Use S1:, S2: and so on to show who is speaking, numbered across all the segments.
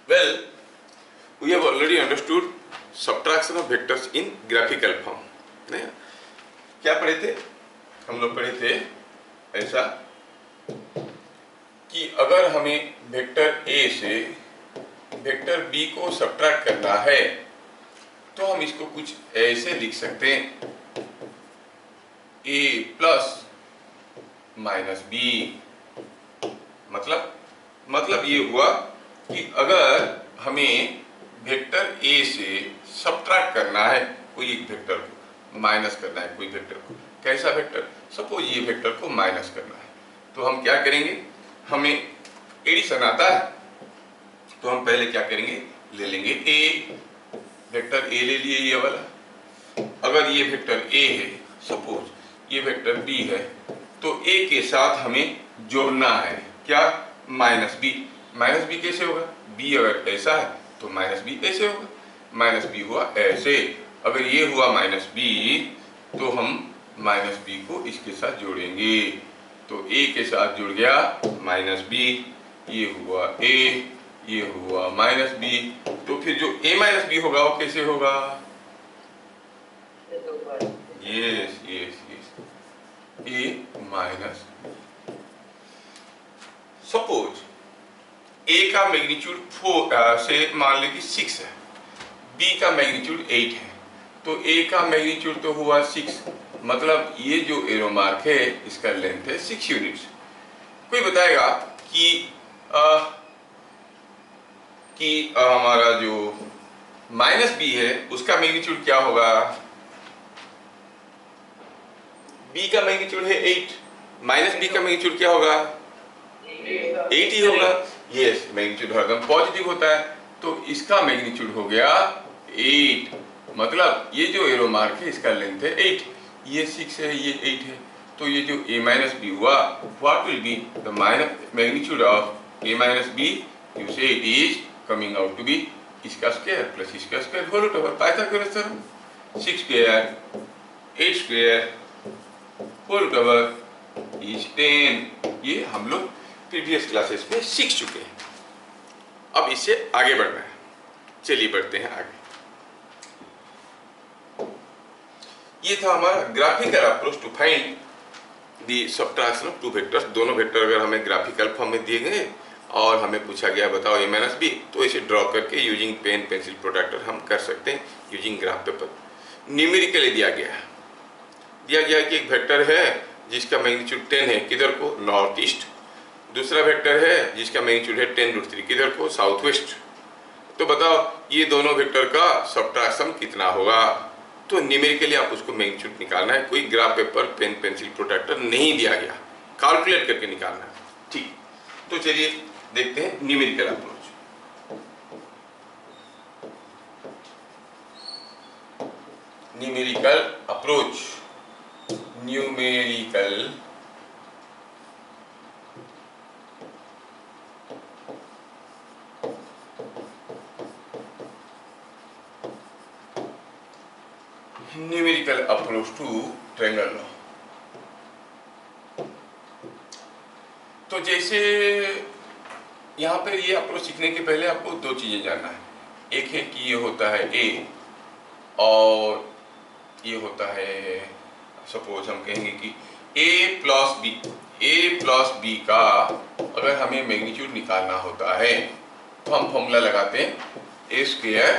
S1: Well, we have already understood subtraction of vectors in graphical form. नहीं, क्या पढ़े थे हम लोग? पढ़े थे ऐसा कि अगर हमें वेक्टर A से वेक्टर B को सब्ट्रैक्ट करना है तो हम इसको कुछ ऐसे लिख सकते हैं, A प्लस माइनस B। मतलब ये हुआ कि अगर हमें वेक्टर A से सब्ट्रैक्ट करना है कोई एक वेक्टर को, माइनस करना है कोई वेक्टर को, कैसा वेक्टर? सपोज ये वेक्टर को माइनस करना है, तो हम क्या करेंगे? हमें एडिशन आता है तो हम पहले क्या करेंगे? ले लेंगे A, वेक्टर A ले लिए ये वाला। अगर ये वेक्टर A है, सपोज ये वेक्टर B है, तो A के साथ हमें जोड़ना है क्या? Minus B। माइनस B कैसे होगा? B अगर ऐसा है तो माइनस B ऐसे होगा। माइनस B हुआ ऐसे। अगर ये हुआ माइनस B तो हम माइनस B को इसके साथ जोड़ेंगे, तो A के साथ जुड़ गया माइनस B, ये हुआ A, ये हुआ माइनस B। तो फिर जो A माइनस B होगा वो कैसे होगा? Yes yes yes, A minus. Suppose A का मैग्नीट्यूड 4 से मान लो कि 6 है, B का मैग्नीट्यूड 8 है, तो A का मैग्नीट्यूड तो हुआ 6, मतलब ये जो एरो मार्क है इसका लेंथ है 6 यूनिट्स। कोई बताएगा कि हमारा जो माइनस B है उसका मैग्नीट्यूड क्या होगा? B का मैग्नीट्यूड है 8, माइनस B का मैग्नीट्यूड क्या होगा? 8 ही होगा। यस, मैग्नीट्यूड हरदम पॉजिटिव होता है, तो इसका मैग्नीट्यूड हो गया 8, मतलब ये जो एरो मार्क है इसका लेंथ है 8, ये 6 है, ये 8 है, तो ये जो A माइनस B हुआ, what will be the magnitude of A minus B? You say it is coming out to be इसका स्क्वायर प्लस इसका square whole over Pythagoras theorem. 6 square 8 square whole over is 10। ये हम लोग previous classes में सीख चुके हैं। अब इससे आगे बढ़ना है, चलिए बढ़ते हैं आगे। ये था हमारा graphical approach to find the subtraction of two vectors. दोनों वेक्टर अगर हमें ग्राफिकल फॉर्म में दिए गए और हमें पूछा गया बताओ A माइनस B, तो इसे ड्रॉ करके यूजिंग पेन पेंसिल प्रोट्रैक्टर हम कर सकते हैं यूजिंग ग्राफ पेपर। न्यूमेरिकली दिया गया कि एक वेक्टर है जिसका मैग्नीट्यूड 10 है, किधर को? North east. दूसरा वेक्टर है जिसका मैग्नीट्यूड है 10√3, किधर को? South west. तो बताओ ये दोनों वेक्टर का सब्ट्रैक्शन कितना होगा? तो न्यूमेरिकली आप उसको मैग्नीट्यूड निकालना है, कोई graph paper pen pencil protractor नहीं दिया गया, कैलकुलेट करके निकालना है। ठीक, तो चलिए देखते हैं numerical approach. Numerical approach, numerical approach to triangle law. तो जैसे यहाँ पे ये अप्रोच सीखने के पहले आपको दो चीजें जानना है। एक है कि ये होता है A और ये होता है, सपोज हम कहेंगे कि A प्लस B का अगर हमें मैग्नीट्यूड निकालना होता है तो हम फॉर्मूला लगाते हैं A square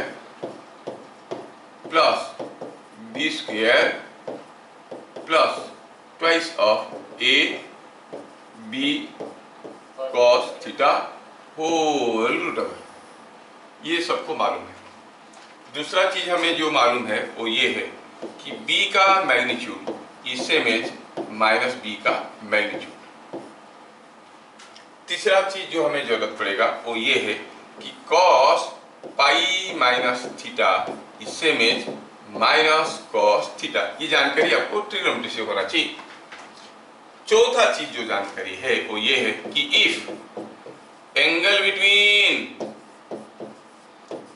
S1: plus B square plus twice of A B cos theta whole root over. ये सबको मालूम है। दूसरा चीज हमें जो मालूम है वो ये है कि B का magnitude is same as minus B का मैग्नीट्यूड। तीसरा चीज जो हमें जरूरत पड़ेगा वो ये है कि cos pi minus theta is same as minus cos theta. ये जानकारी आपको ट्रिग्नोमेट्री से होना चाहिए। चौथा चीज जो जानकारी है वो ये है कि if angle between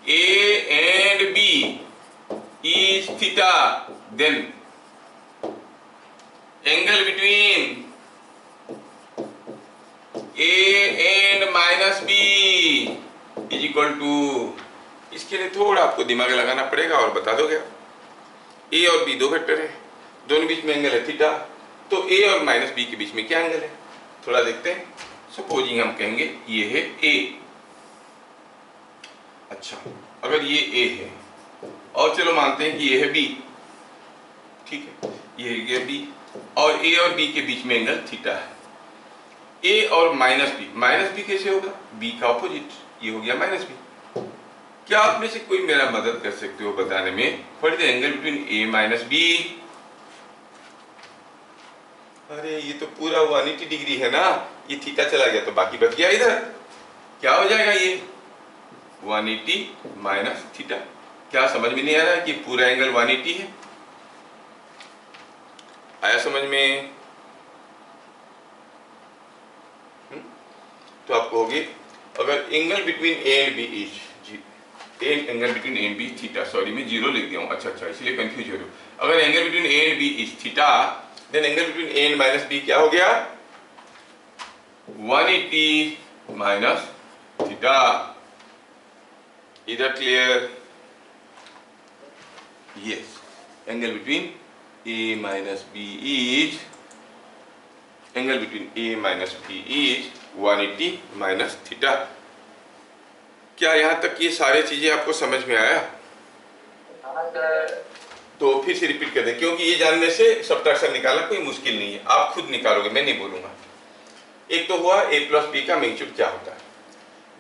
S1: A and B is theta, then angle between A and minus B is equal to इसके लिए थोड़ा आपको दिमाग लगाना पड़ेगा और बता दोगे। ए और बी दो वेक्टर है, दोनों बीच में एंगल है थीटा, तो ए और माइनस बी के बीच में क्या एंगल है थोड़ा देखते हैं। सपोजिंग हम कहेंगे ये है ए। अच्छा, अगर ये ए है और चलो मानते हैं कि ये है बी, ठीक है, ये है बी और ए और बी के बीच में एंगल थीटा है। ए और माइनस बी कैसे होगा, बी का ऑपोजिट, ये हो गया माइनस बी। क्या आप में से कोई मेरा मदद कर सकते हो बताने में, what is the angle between A minus B? अरे ये तो पूरा 180 डिग्री है ना, ये थीटा चला गया तो बाकी बच गया इधर, क्या हो जाएगा ये 180 माइनस थीटा। क्या समझ में नहीं आ रहा है कि पूरा एंगल 180 है? आया समझ में? तो आप कहोगे अगर angle between A and B is angle between A and B theta, sorry मैं जीरो लिख दिया हूं, अच्छा इसलिए कंफ्यूज हो रहे हो। अगर angle between A and B is theta, then angle between A and minus B क्या हो गया 180 minus theta. Is that clear? Yes, angle between A minus B is angle between A minus B is 180 minus theta. क्या यहां तक ये सारी चीजें आपको समझ में आया? तो फिर से रिपीट कर दें, क्योंकि ये जानने से सब्ट्रैक्शन निकालना कोई मुश्किल नहीं है, आप खुद निकालोगे, मैं नहीं बोलूंगा। एक तो हुआ a प्लस बी का मैग्नीट्यूड क्या होता है,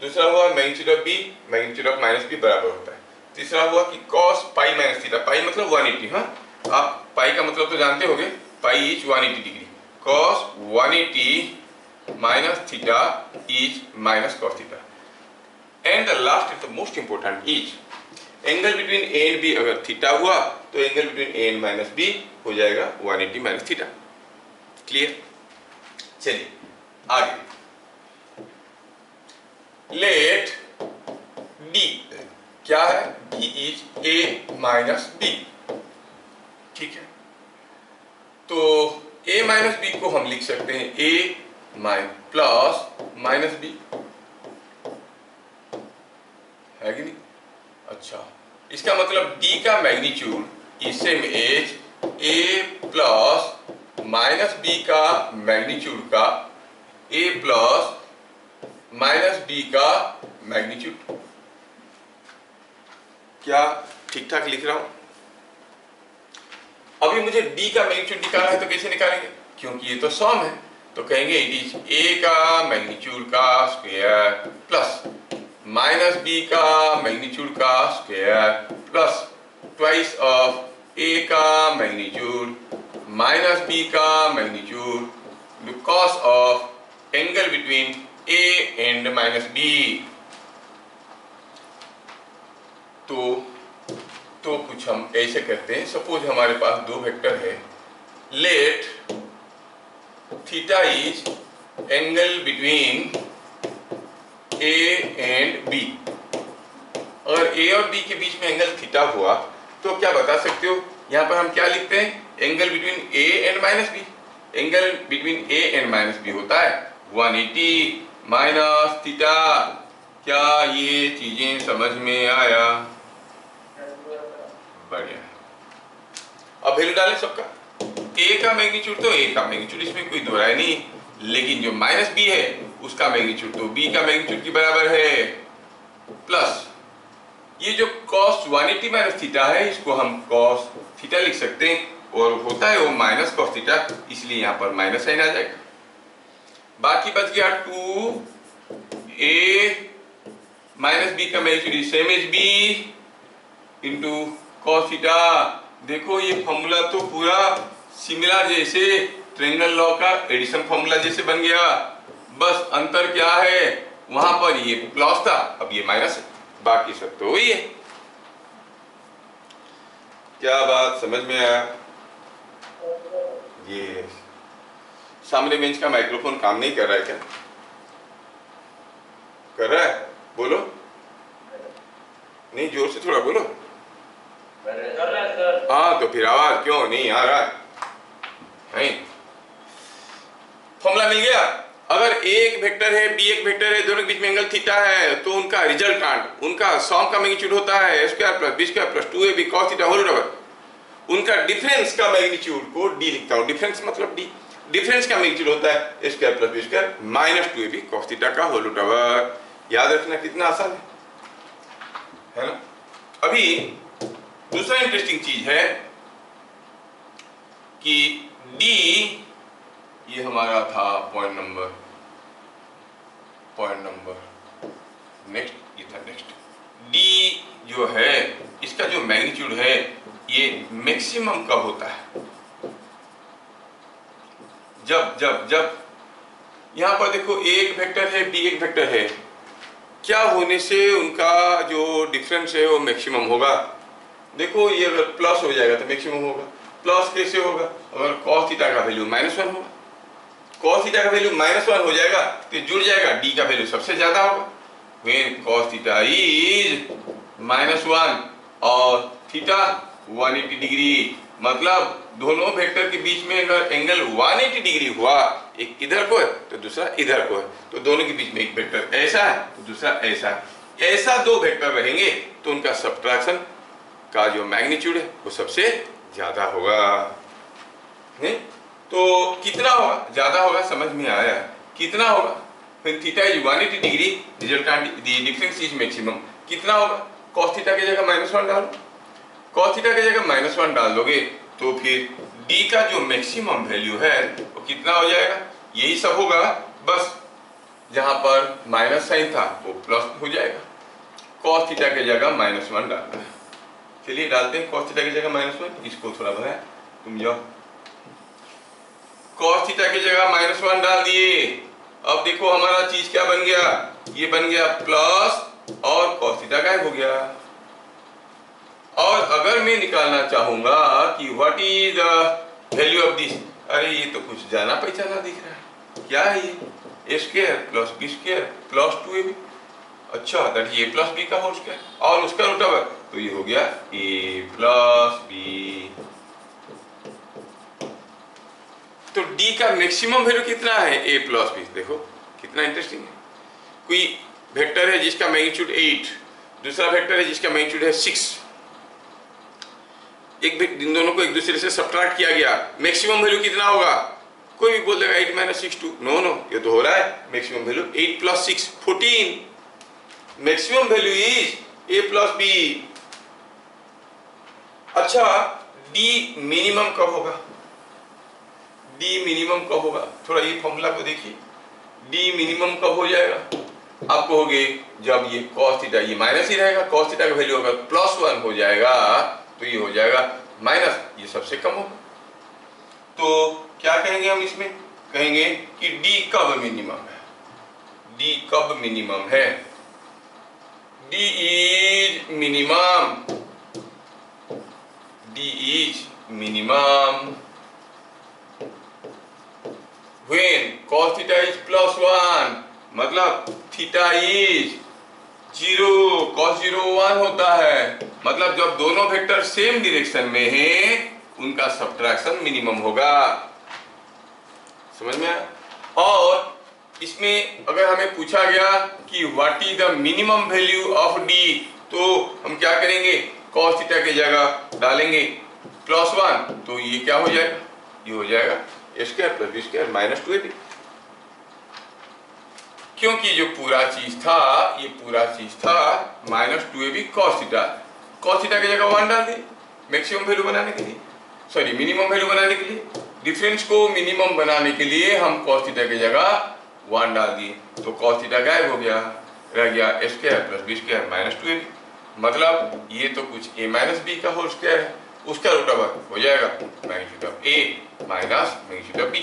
S1: दूसरा हुआ magnitude of B magnitude of minus B बराबर होता है, तीसरा हुआ कि cos pi minus theta, pi मतलब 180, हाँ आप पाई का मतलब तो जानते होंगे, pi is 180 degree, cos 180 minus theta is minus cos theta. And the last is the most important is angle between A and B अगर थीटा हुआ तो angle between A and minus B हो जाएगा 180 माइनस थीटा। क्लियर? चलिए आगे, late D क्या है, D is A minus B, ठीक है। तो ए माइनस बी को हम लिख सकते हैं ए प्लस माइनस बी, है कि नहीं? अच्छा, इसका मतलब d का magnitude is same as a plus minus B का मैग्नीट्यूड का a प्लस माइनस बी का मैग्नीट्यूड। क्या ठीक ठाक लिख रहा हूं? अभी मुझे d का मैग्नीट्यूड निकालना है तो कैसे निकालेंगे, क्योंकि ये तो सम है, तो कहेंगे इट इज a का मैग्नीट्यूड का स्क्वायर प्लस माइनस बी का मैग्नीट्यूड का square plus twice of A का मैग्नीट्यूड माइनस बी का magnitude because of angle between A and minus B. तो कुछ हम ऐसे करते हैं, सपोज हमारे पास दो वेक्टर है, let theta is angle between A and B. अगर ए और बी के बीच में एंगल थीटा हुआ तो क्या बता सकते हो, यहां पर हम क्या लिखते हैं, angle between A and minus B. Angle between A and minus B होता है 180 माइनस थीटा। क्या ये चीजें समझ में आया? बढ़िया। अब वैल्यू डालें सबका, ए का मैग्नीट्यूड तो ए का मैग्नीट्यूड, इसमें कोई दो राय नहीं, लेकिन जो माइनस बी है उसका मैग्नीट्यूड तो बी का मैग्नीट्यूड के बराबर है, प्लस ये जो cos 180 माइनस थीटा है इसको हम cos थीटा लिख सकते हैं, और होता है वो माइनस cos थीटा, इसलिए यहां पर माइनस साइन आ जाएगा। बाकी बच गया 2a माइनस बी का magnitude same as B into cos theta. देखो ये फॉर्मूला तो पूरा सिमिलर, जैसे ट्रायंगल लॉ का एडिशन फॉर्मूला जैसे बन गया, बस अंतर क्या है, वहां पर ये प्लस था अब ये माइनस है, बाकी सब तो वही है। क्या बात समझ में आया? ये सामने बेंच का माइक्रोफोन काम नहीं कर रहा है क्या? कर रहा है? बोलो, नहीं जोर से थोड़ा बोलो।
S2: कर रहा है सर।
S1: हाँ तो फिर आवाज क्यों नहीं आ रहा है? फॉर्मूला मिल गया। अगर ए एक वेक्टर है, बी एक वेक्टर है, दोनों के बीच में एंगल थीटा है, तो उनका रिजल्टेंट, उनका सम का मैग्नीट्यूड होता है a square plus b square plus 2ab cos theta whole over. उनका डिफरेंस का मैग्नीट्यूड को d लिखता हूं, डिफरेंस मतलब d, डिफरेंस का मैग्नीट्यूड होता है a square plus b square minus 2ab cos theta का होल ओवर। याद रखना कितना आसान है ना। अभी दूसरा इंटरेस्टिंग चीज है कि d, ये हमारा था पॉइंट नंबर नेक्स्ट, ये था नेक्स्ट। d जो है इसका जो मैग्नीट्यूड है ये मैक्सिमम कब होता है? जब यहां पर देखो a एक वेक्टर है, b एक वेक्टर है, क्या होने से उनका जो डिफरेंस है वो मैक्सिमम होगा? देखो ये अगर प्लस हो जाएगा तो मैक्सिमम होगा। प्लस कैसे होगा? अगर cos थीटा का वैल्यू -1 होगा, cos थीटा का वैल्यू -1 हो जाएगा तो जुड़ जाएगा, d का वैल्यू सबसे ज्यादा होगा। when cos थीटा इज -1 और थीटा 180 डिग्री, मतलब दोनों वेक्टर के बीच में अगर एंगल 180 डिग्री हुआ, एक इधर को है तो दूसरा इधर को है, तो दोनों के बीच में एक वेक्टर ऐसा है तो दूसरा ऐसा है, ऐसा दो वेक्टर रहेंगे तो उनका सब्ट्रैक्शन का जो मैग्नीट्यूड है वो सबसे ज्यादा होगा। नहीं तो कितना होगा? ज्यादा होगा, समझ में आया? कितना होगा? फिर theta is 180 degree, resultant the difference is maximum. कितना होगा? cos थीटा की जगह -1 डालो, cos थीटा की जगह -1 डाल दोगे तो फिर d का जो मैक्सिमम वैल्यू है वो कितना हो जाएगा? यही सब होगा, बस जहां पर माइनस साइन था वो प्लस हो जाएगा। cos थीटा की जगह -1 डालना है। चलिए डालते हैं cos थीटा की जगह -1, इसको थोड़ा बढ़ाया, तुम जाओ। cos थीटा की जगह -1 डाल दिए। अब देखो हमारा चीज क्या बन गया? ये बन गया प्लस और cos थीटा गायब हो गया। और अगर मैं निकालना चाहूंगा कि what is the value of this, अरे ये तो कुछ जाना पहचाना दिख रहा है, क्या है ये? a square plus b square plus 2ab। अच्छा, दैट ये प्लस b का होल स्क्वायर और उसका रूट ओवर, तो ये हो गया a प्लस b। तो d का मैक्सिमम वैल्यू कितना है? a plus b। देखो कितना इंटरेस्टिंग है। कोई वेक्टर है जिसका मैग्नीट्यूड 8, दूसरा वेक्टर है जिसका मैग्नीट्यूड है 6, इन दोनों को एक दूसरे से सब्ट्रैक्ट किया गया, मैक्सिमम वैल्यू कितना होगा? कोई भी बोल देगा 8 - 6 2, नो ये तो हो रहा है। Maximum value 8 + 6 14, maximum value is a plus b। अच्छा, d मिनिमम कब होगा? d मिनिमम कब होगा? थोड़ा ये फॉर्मूला को देखिए, d मिनिमम कब हो जाएगा? आप कहोगे जब ये cos थीटा, ये माइनस ही रहेगा, cos थीटा का वैल्यू अगर +1 हो जाएगा तो ये हो जाएगा माइनस, ये सबसे कम होगा। तो क्या कहेंगे हम इसमें? कहेंगे कि d कब मिनिमम है? d कब मिनिमम है? d is minimum, d is minimum when cos theta is +1, मतलब थीटा इज 0, cos 0 1 होता है, मतलब जब दोनों वेक्टर सेम डायरेक्शन में हैं उनका सब्ट्रैक्शन मिनिमम होगा। समझ में आया? और इसमें अगर हमें पूछा गया कि what is the minimum value of d, तो हम क्या करेंगे? cos थीटा की जगह डालेंगे +1, तो ये क्या हो जाएगा? ये हो जाएगा a square plus b square minus 2ab। क्योंकि जो पूरा चीज था, ये पूरा चीज था -2ab cos theta. cos theta की जगह 1 डाल दिए मैक्सिमम वैल्यू बनाने के लिए, सॉरी मिनिमम वैल्यू बनाने के लिए। डिफरेंस को मिनिमम बनाने के लिए हम cos थीटा की जगह 1 डाल दिए, तो cos थीटा गायब हो गया, रह गया a square plus b square minus 2ab। मतलब ये तो कुछ a माइनस b का होल स्क्वायर है, उसका रूट ओवर हो जाएगा magnitude of a minus magnitude of b।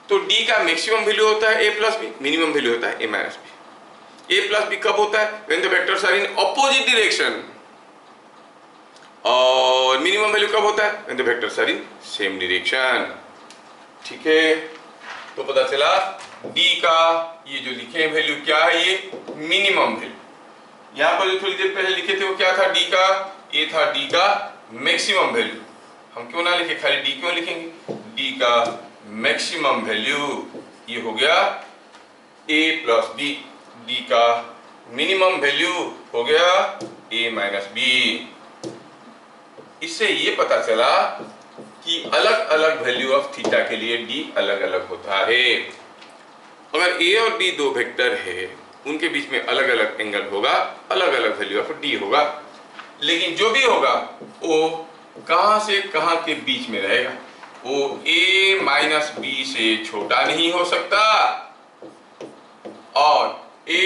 S1: तो d का मैक्सिमम वैल्यू होता है a plus b, minimum value होता है a minus b। a plus b कब होता है? When the vectors are in opposite direction. और मिनिमम वैल्यू कब होता है? When the vectors are in same direction. ठीक है, तो पता चला d का ये जो लिखे वैल्यू क्या है? ये मिनिमम वैल्यू। यहाँ पर जो थोड़ी देर पहले लिखे थे वो क्या था? d का, ये था d का मैक्सिमम वैल्यू। हम क्यों ना लिखे, खाली d क्यों लिखेंगे? d का मैक्सिमम वैल्यू ये हो गया a प्लस b, d का मिनिमम वैल्यू हो गया a माइनस b। इससे ये पता चला कि अलग अलग वैल्यू ऑफ थीटा के लिए d अलग अलग होता है। अगर a और b दो वेक्टर है, उनके बीच में अलग अलग एंगल होगा, अलग अलग वैल्यू ऑफ d होगा, लेकिन जो भी होगा वो कहां से कहां के बीच में रहेगा, वो a माइनस b से छोटा नहीं हो सकता और a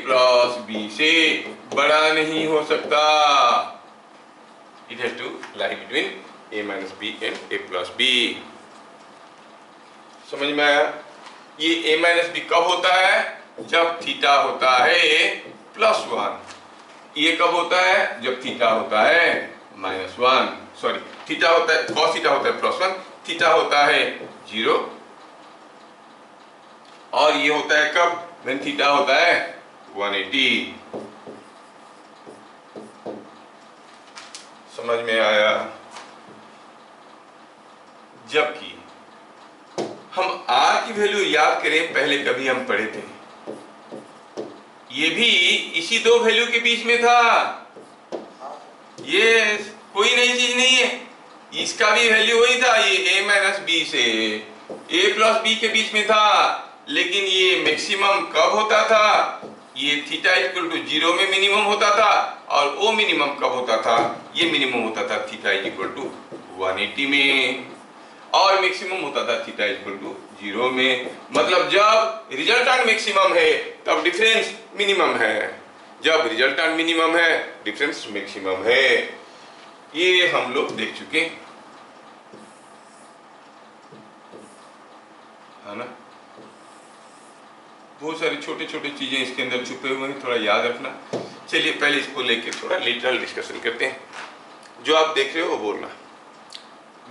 S1: प्लस b से बड़ा नहीं हो सकता। It has to lie between a minus b and a plus b। समझ में आया? ये a माइनस b कब होता है? जब थीटा होता है +1। ये कब होता है? जब थीटा होता है -1। सॉरी, थीटा होता है, cos थीटा होता है +1, थीटा होता है 0। और ये होता है कब? when थीटा होता है 180। समझ में आया? जबकि हम r की वैल्यू याद करें, पहले कभी हम पढ़े थे, ये भी इसी दो वैल्यू के बीच में था। ये कोई नई चीज नहीं है, इसका भी वैल्यू वही था, ये a माइनस b से a प्लस b के बीच में था। लेकिन ये मैक्सिमम कब होता था? ये थीटा इक्वल टू 0 में मिनिमम होता था। और वो मिनिमम कब होता था? ये मिनिमम होता था थीटा इक्वल टू 180 में, और मैक्सिमम होता था थीटा इक्वल टू 0 में। मतलब जब रिजल्टेंट मैक्सिमम है तब डिफरेंस मिनिमम है, जब रिजल्टेंट मिनिमम है डिफरेंस मैक्सिमम है। ये हम लोग देख चुके है ना। बहुत सारी छोटे छोटे चीजें इसके अंदर छुपे हुए हैं, थोड़ा याद रखना। चलिए पहले इसको लेके थोड़ा लिटरल डिस्कशन करते हैं। जो आप देख रहे हो वो बोलना।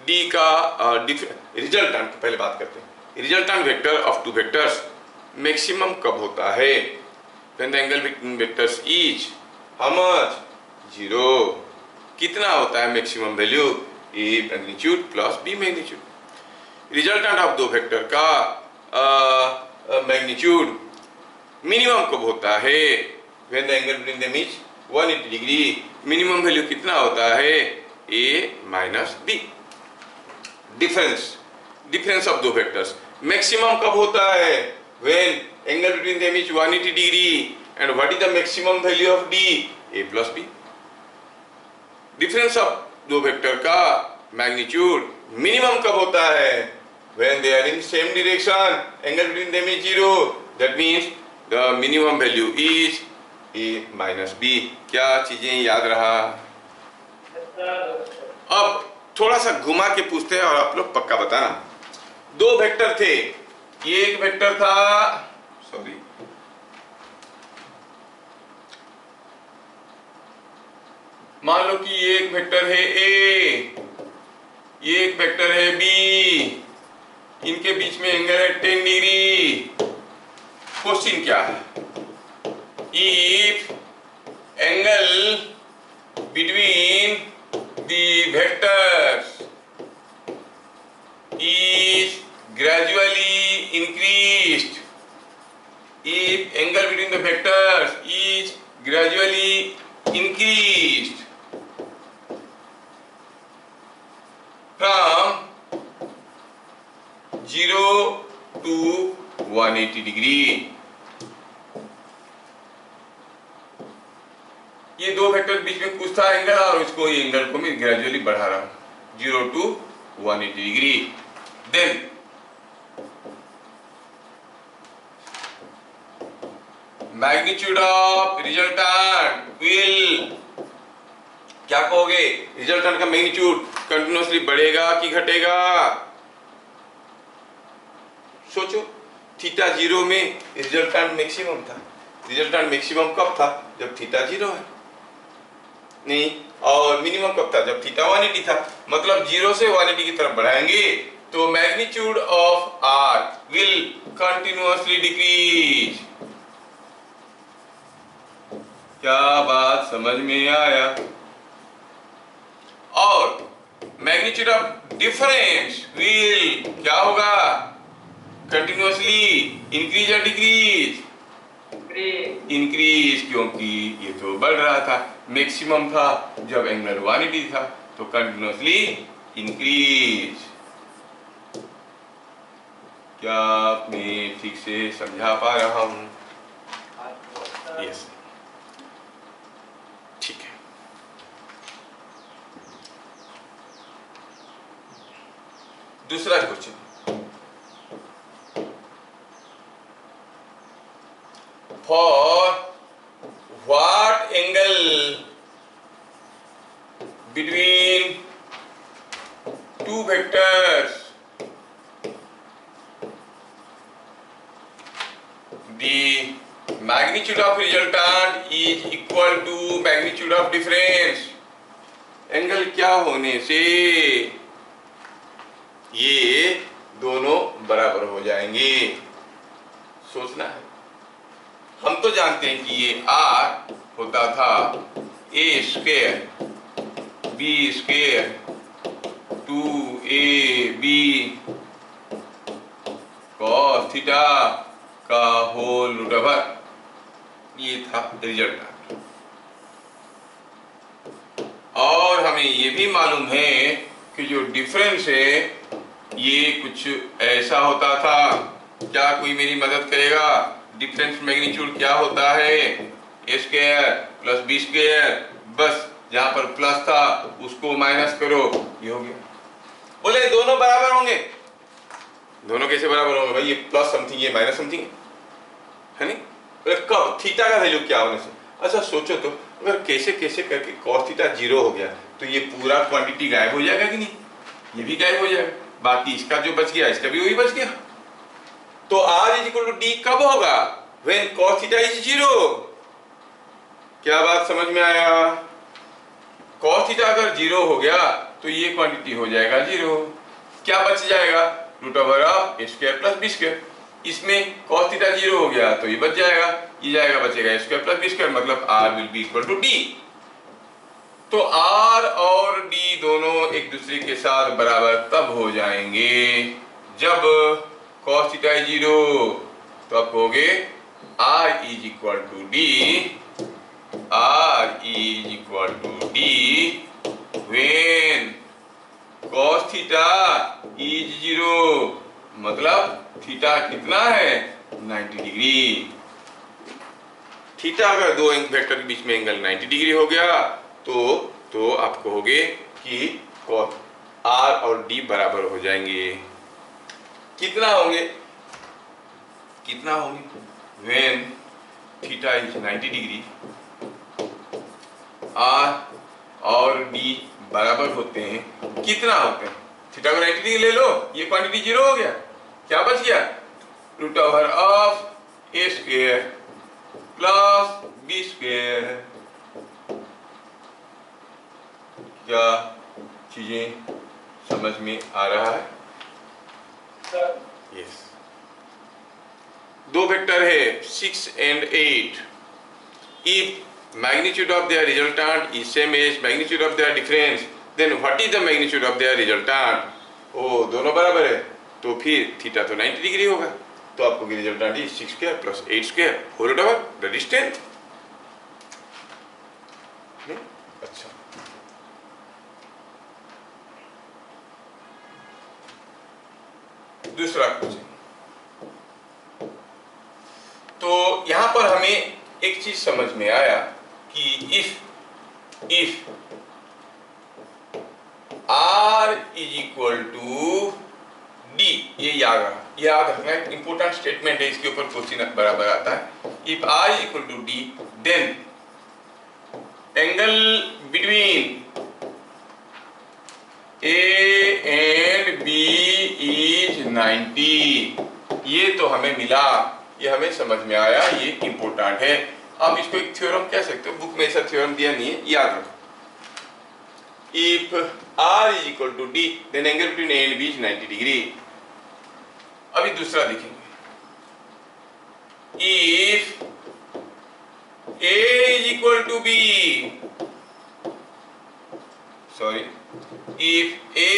S1: डी का रिजल्टेंट पहले बात करते हैं। Resultant vector of two vectors maximum कब होता है? When the angle between vectors is how much? 0। कितना होता है maximum value? a magnitude plus b magnitude. Resultant of दो वेक्टर का मैग्नीट्यूड मिनिमम कब होता है? When the angle between them is 180 degree. Minimum value कितना होता है? a minus b। Difference of दो वेक्टर्स मैक्सिमम कब होता है? When angle between them is 180 degree. And what is the maximum value of d? a plus b। Difference of दो vector का magnitude minimum कब होता है? when they are in same direction, angle between them is 0, that means the minimum value is a minus b। क्या चीजें याद रहा? अब थोड़ा सा घुमा के पूछते हैं और आप लोग पक्का बताना। दो वेक्टर थे, ये एक वेक्टर था, सॉरी मान लो कि ये एक वेक्टर है a, ये एक वेक्टर है b, इनके बीच में एंगल है 10 डिग्री। क्वेश्चन क्या है? If angle between the vectors is gradually increased, if angle between the vectors is gradually increased from 0 to 180 degree. ये दो वेक्टर के बीच में कुछ था एंगल, और इसको ये एंगल को मैं ग्रेजुअली बढ़ा रहा हूं 0 to 180 degree. Then magnitude of resultant will, क्या कहोगे? रिजल्टेंट का मैग्नीट्यूड कंटिन्यूअसली बढ़ेगा कि घटेगा? सोचो, थीटा 0 में रिजल्टेंट मैक्सिमम था। रिजल्टेंट मैक्सिमम कब था? जब थीटा 0 है नहीं। और मिनिमम कब था? जब थीटा 180 था। मतलब 0 से 180 की तरफ बढ़ाएंगे तो magnitude of r will continuously decrease. क्या बात समझ में आया? और मैग्नीट्यूड ऑफ डिफरेंस विल क्या होगा? कंटिन्यूअसली इंक्रीज या डिक्रीज?
S2: Increase.
S1: इंक्रीज, क्योंकि ये तो बढ़ रहा था, मैक्सिमम था जब एंगल 180 था, तो कंटिन्यूअसली इंक्रीज। क्या आपने ठीक से समझा पा रहा हूं? यस, ठीक है। दूसरा question, for what angle between two vectors the magnitude of resultant is equal to magnitude of difference? Angle क्या होने से ये दोनों बराबर हो जाएंगे? सोचना है। हम तो जानते हैं कि ये r होता था a square b square 2ab cos theta का होल रूट ओवर, ये था रिजल्टेंट। और हमें ये भी मालूम है कि जो डिफरेंस है ये कुछ ऐसा होता था। क्या कोई मेरी मदद करेगा? डिफरेंस मैग्नीट्यूड क्या होता है? A square plus B square, बस जहां पर प्लस था उसको माइनस करो, ये हो गया। बोले दोनों बराबर होंगे। दोनों कैसे बराबर होंगे भाई? ये प्लस समथिंग ये माइनस समथिंग है नहीं? कब? थीटा का वैल्यू क्या होने से? अच्छा सोचो तो, अगर कैसे कैसे करके cos थीटा 0 हो गया तो ये पूरा क्वांटिटी गायब हो जाएगा कि नहीं? ये भी गायब हो जाएगा, बाकी इसका जो बच गया इसका भी वही बच गया। तो r is equal to D कब होगा? When cos theta is 0। क्या बात समझ में आया? cos थीटा अगर 0 हो गया तो ये क्वांटिटी हो जाएगा 0। क्या बच जाएगा? Root over of A square plus B square. इसमें cos थीटा 0 हो गया तो ये बच जाएगा, ये जाएगा, बचेगा A square plus B square, मतलब r will be equal to D. तो r और d दोनों एक दूसरे के साथ बराबर तब हो जाएंगे जब cos थीटा 0, तो आप कहोगे r is equal to D, r is equal to D when cos theta is 0, मतलब थीटा कितना है? 90 डिग्री। थीटा अगर दो वेक्टर के बीच में एंगल 90 डिग्री हो गया तो आप कहोगे कि r और d बराबर हो जाएंगे। कितना होंगे? कितना होंगे? When theta is 90 degree, r और d बराबर होते हैं। कितना होते हैं? थीटा को 90 डिग्री ले लो, ये क्वांटिटी 0 हो गया, क्या बच गया? Root over of A square plus B square. क्या चीजें समझ में आ रहा है? यस। दो वेक्टर है 6 and 8। If magnitude of their resultant is same as magnitude of their difference, then what is the magnitude of their resultant? ओ दोनों बराबर है तो फिर थीटा तो 90 डिग्री होगा, तो आपको resultant is 6 square plus 8 square whole root over the distance. अच्छा, दूसरा क्वेश्चन। तो यहां पर हमें एक चीज समझ में आया कि if r is equal to d, ये याद रखना, इंपोर्टेंट स्टेटमेंट है, इसके ऊपर क्वेश्चन बराबर आता है। If r is equal to d then angle between a and b is 90। ये तो हमें मिला, ये हमें समझ में आया, ये इंपोर्टेंट है। आप इसको एक थ्योरम कह सकते हो, बुक में ऐसा थ्योरम दिया नहीं है, याद रखो। If r is equal to d then angle between a and b is 90 degree. अभी दूसरा देखेंगे। If a is equal to b, sorry, if a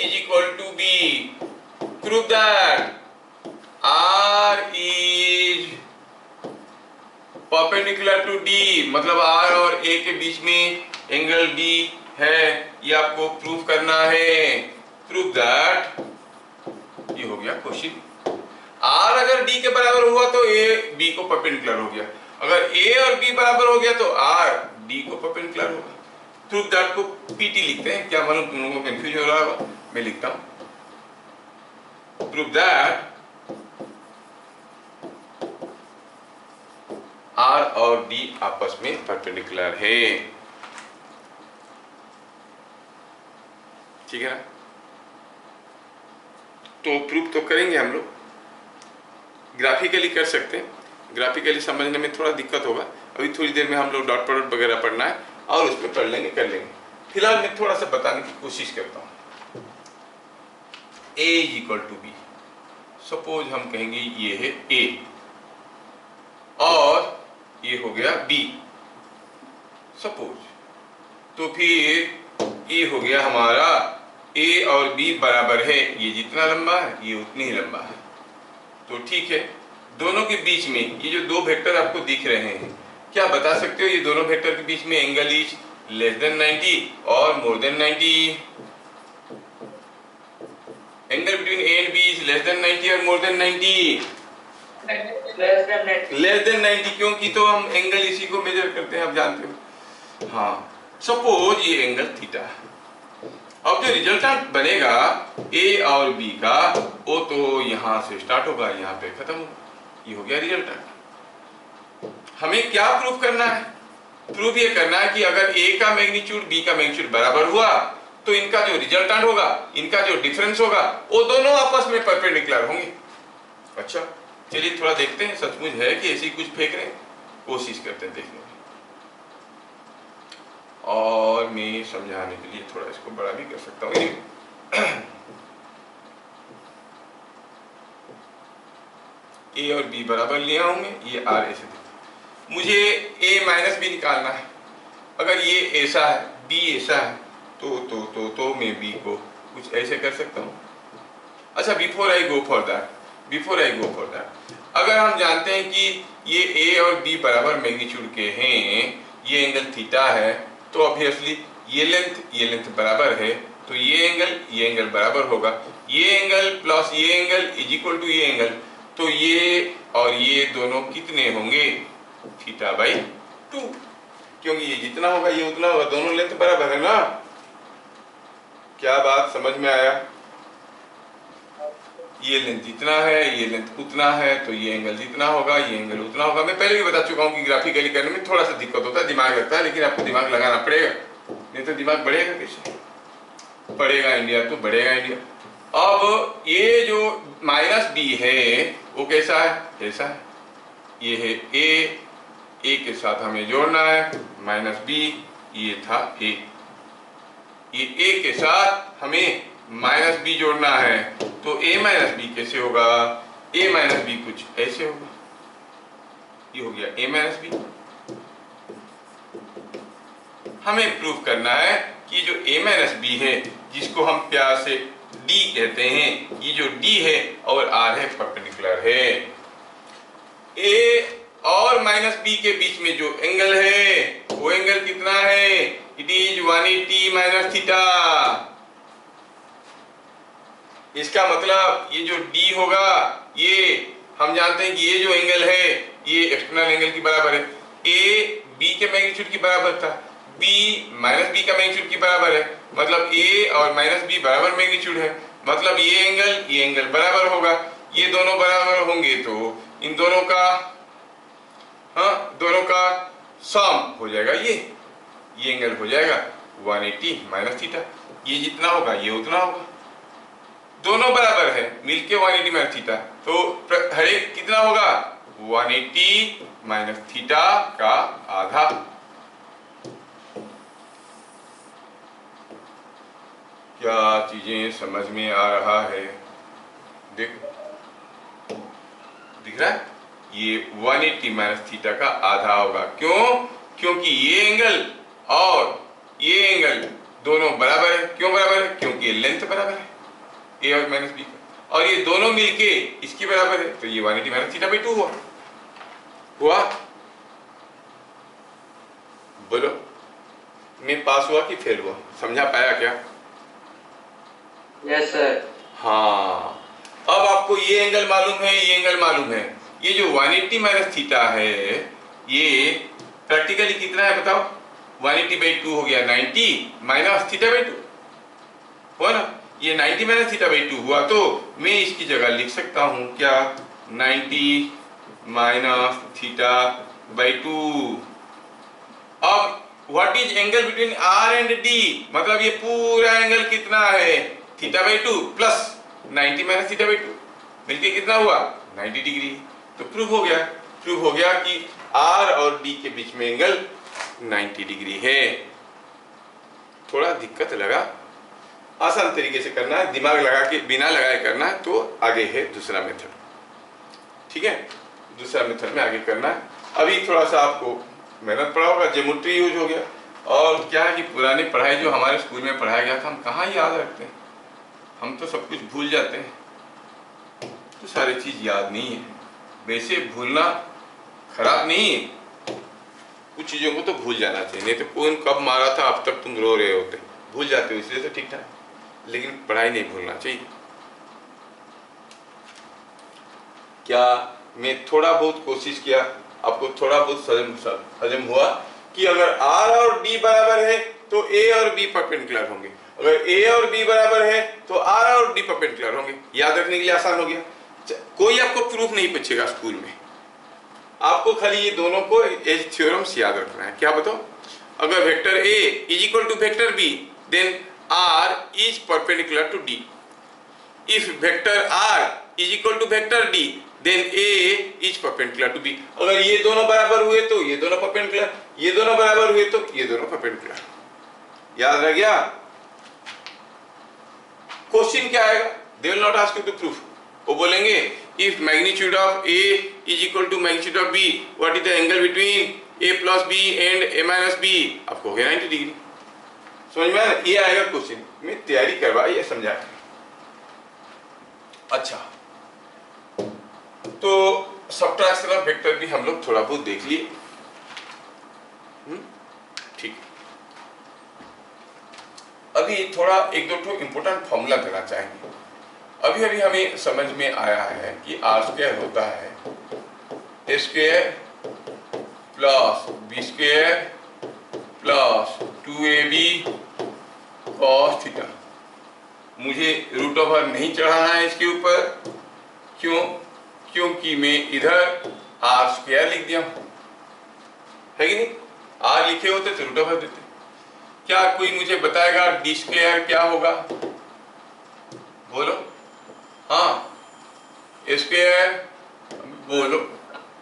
S1: is equal to b, prove that R is perpendicular to D, मतलब R और A के बीच में angle D है, ये आपको प्रूव करना है। प्रूव दैट, ये हो गया क्वेश्चन। R अगर D के बराबर हुआ तो A B को परपेंडिकुलर हो गया, अगर A और B बराबर हो गया तो R D को परपेंडिकुलर होगा। प्रूव दैट को PT लिखते हैं, क्या मालूम तुम लोगों को कंफ्यूज हो रहा होगा, मैं लिखता हूं। प्रूव दैट R और D आपस में परपेंडिकुलर है, ठीक है ना। तो प्रूफ तो करेंगे हम लोग, ग्राफिकली कर सकते हैं, ग्राफिकली समझने में थोड़ा दिक्कत होगा। अभी थोड़ी देर में हम लोग डॉट प्रोडक्ट वगैरह पढ़ना है और उसमें पढ़ लेंगे, कर लेंगे। फिलहाल मैं थोड़ा सा बताने की कोशिश करता हूं। A is equal to B, suppose हम कहेंगे ये है A और ये हो गया B, सपोज। तो फिर ये हो गया हमारा A और B बराबर है, ये जितना लंबा है ये उतनी ही लंबा है। तो ठीक है, दोनों के बीच में ये जो दो वेक्टर आपको दिख रहे हैं, क्या बता सकते हो ये दोनों वेक्टर के बीच में एंगल इज लेस देन 90 और more than 90? Angle between A and B is less than 90 और मोर देन 90? लेस देन 90, क्योंकि तो हम एंगल इसी को मेजर करते हैं, आप जानते हो। हाँ, सपोज ये एंगल थीटा है। अब जो रिजल्टेंट बनेगा A और B का, वो तो यहां से स्टार्ट होगा, यहां पे खत्म होगा। ये हो गया रिजल्टेंट। हमें क्या प्रूफ करना है? प्रूफ ये करना है कि अगर A का मैग्नीट्यूड B का मैग्नीट्यूड बराबर हुआ तो इनका जो रिजल्टेंट होगा, इनका जो डिफरेंस होगा, वो दोनों आपस में परपेंडिकुलर होंगे। अच्छा, चलिए थोड़ा देखते हैं सचमुच है कि ऐसी कुछ फेंक रहे हैं, कोशिश करते हैं देखने की। और मैं समझाने के लिए थोड़ा इसको बड़ा भी कर सकता हूँ। A और B बराबर लिया हूं मैं, ये R ऐसे दिखता। मुझे A माइनस B निकालना है। अगर ये ऐसा है, B ऐसा है, तो मैं B को कुछ ऐसे कर सकता हूँ। अच्छा, before I go for that, अगर हम जानते हैं कि ये A और B बराबर मैग्नीट्यूड के हैं, ये एंगल थीटा है, तो ऑब्वियसली ये लेंथ बराबर है, तो ये एंगल बराबर होगा। ये एंगल प्लस ये एंगल इज इक्वल टू ये एंगल, तो ये और ये दोनों कितने होंगे? थीटा बाई 2, क्योंकि ये जितना होगा ये उतना होगा, दोनों लेंथ बराबर है ना। क्या बात समझ में आया? ये लेंथ जितना है ये लेंथ उतना है, तो ये एंगल जितना होगा ये एंगल उतना होगा। मैं पहले भी बता चुका हूँ कि ग्राफिकली करने में थोड़ा सा दिक्कत होता है, दिमाग लगता है, लेकिन आपको दिमाग लगाना पड़ेगा, नहीं तो दिमाग बढ़ेगा कैसे? पढ़ेगा इंडिया तो बढ़ेगा इंडिया। अब ये जो माइनस B है वो कैसा है? ऐसा है। ये है A के साथ हमें जोड़ना है, माइनस B, ये था A, ये A के साथ हमें माइनस B जोड़ना है, तो A माइनस B कैसे होगा? A माइनस B कुछ ऐसे होगा, ये हो गया A माइनस B। हमें प्रूव करना है कि जो A माइनस B है, जिसको हम प्यार से D कहते हैं, ये जो D है और R है परपेंडिकुलर है। A और माइनस B के बीच में जो एंगल है वो एंगल कितना है? It is 180 minus theta. इसका मतलब ये जो D होगा, ये हम जानते हैं कि ये जो एंगल है ये एक्सटर्नल एंगल की बराबर है। A B के मैग्नीट्यूड की बराबर था, B माइनस B का मैग्नीट्यूड की बराबर है, मतलब A और माइनस B बराबर मैग्नीट्यूड है, मतलब ये एंगल बराबर होगा। ये दोनों बराबर होंगे तो इन दोनों का सम हो जाएगा, ये एंगल हो जाएगा 180 माइनस थीटा। ये जितना होगा ये उतना होगा, दोनों बराबर है, मिलके 180 माइनस थीटा, तो हर एक कितना होगा? 180 माइनस थीटा का आधा। क्या चीजें समझ में आ रहा है? देखो, दिख रहा है? ये 180 माइनस थीटा का आधा होगा। क्यों? क्योंकि ये एंगल और ये एंगल दोनों बराबर है। क्यों बराबर है? क्योंकि लेंथ बराबर है, A और माइनस B। और ये दोनों मिलके इसके बराबर है, तो ये 180 माइनस थीटा बाई 2 हुआ। बोलो, मैं पास हुआ कि फेल हुआ? समझा पाया क्या?
S2: Yes sir.
S1: हाँ, अब आपको ये एंगल मालूम है, ये एंगल मालूम है। ये जो 180 माइनस थीटा है, ये प्रैक्टिकली कितना है बताओ? 180 बाई 2 हो गया 90 माइनस थीटा बाई 2 हुआ ना। ये 90 माइनस थीटा बाई 2 हुआ, तो मैं इसकी जगह लिख सकता हूं क्या? 90 माइनस थीटा बाई 2। अब what is angle between R and D? मतलब ये पूरा एंगल कितना है? Theta by 2 plus 90 minus theta by 2 मिलके कितना हुआ? 90 डिग्री। तो प्रूव हो गया कि आर और डी के बीच में एंगल 90 डिग्री है। थोड़ा दिक्कत लगा, आसान तरीके से करना है, दिमाग लगा के बिना लगाए करना है, तो आगे है दूसरा मेथड। ठीक है, दूसरा मेथड में आगे करना है। अभी थोड़ा सा आपको मेहनत पड़ा होगा, ज्योमेट्री यूज हो गया। और क्या है कि पुरानी पढ़ाई जो हमारे स्कूल में पढ़ाया गया था, हम कहाँ याद रखते हैं, हम तो सब कुछ भूल जाते हैं। तो सारी चीज याद नहीं है। वैसे भूलना खराब नहीं है, कुछ चीजों को तो भूल जाना चाहिए, नहीं तो कौन कब मारा था अब तक तुम रो रहे होते, भूल जाते हो, इसलिए तो ठीक ठाक। लेकिन पढ़ाई नहीं भूलना चाहिए। क्या मैं थोड़ा बहुत कोशिश किया, आपको थोड़ा बहुत हजम हुआ कि अगर R और D बराबर है तो A और B परपेंडिकुलर होंगे, अगर A और B बराबर है तो R और D परपेंडिकुलर होंगे। याद रखने के लिए आसान हो गया। कोई आपको प्रूफ नहीं पूछेगा स्कूल में, आपको खाली ये दोनों को एज थ्योरम्स याद रखना है। क्या बताओ? अगर vector A is equal to vector B, then R is perpendicular to D. If vector R is equal to vector D, then A is perpendicular to B. अगर ये दोनों बराबर हुए तो ये दोनों परपेंडिकुलर, ये दोनों बराबर हुए तो ये दोनों परपेंडिकुलर। याद रह गया? क्वेश्चन क्या आएगा? They will not ask you to prove. वो बोलेंगे if magnitude of A is equal to magnitude of B, what is the angle between A plus B and A minus B? आपको हो गया 90 डिग्री। समझ में आया? ये आएगा क्वेश्चन में, तैयारी करवा, ये समझा। अच्छा, तो सबट्रैक्शन ऑफ वेक्टर भी हम लोग थोड़ा बहुत देख लिए। ठीक, अभी थोड़ा एक दो ठो इंपोर्टेंट फॉर्मूला देना चाहेंगे। अभी अभी हमें समझ में आया है कि आर स्क्वायर होता है A square plus B square plus 2ab cos theta. मुझे रूट ओवर नहीं चढ़ाना है इसके ऊपर, क्यों? क्योंकि मैं इधर आर स्क्वायर लिख दिया हूं, है कि नहीं? आर लिखे होते तो रूट ओवर देते। क्या कोई मुझे बताएगा डी स्क्वायर क्या होगा? बोलो। हाँ, ए स्क्वायर, बोलो।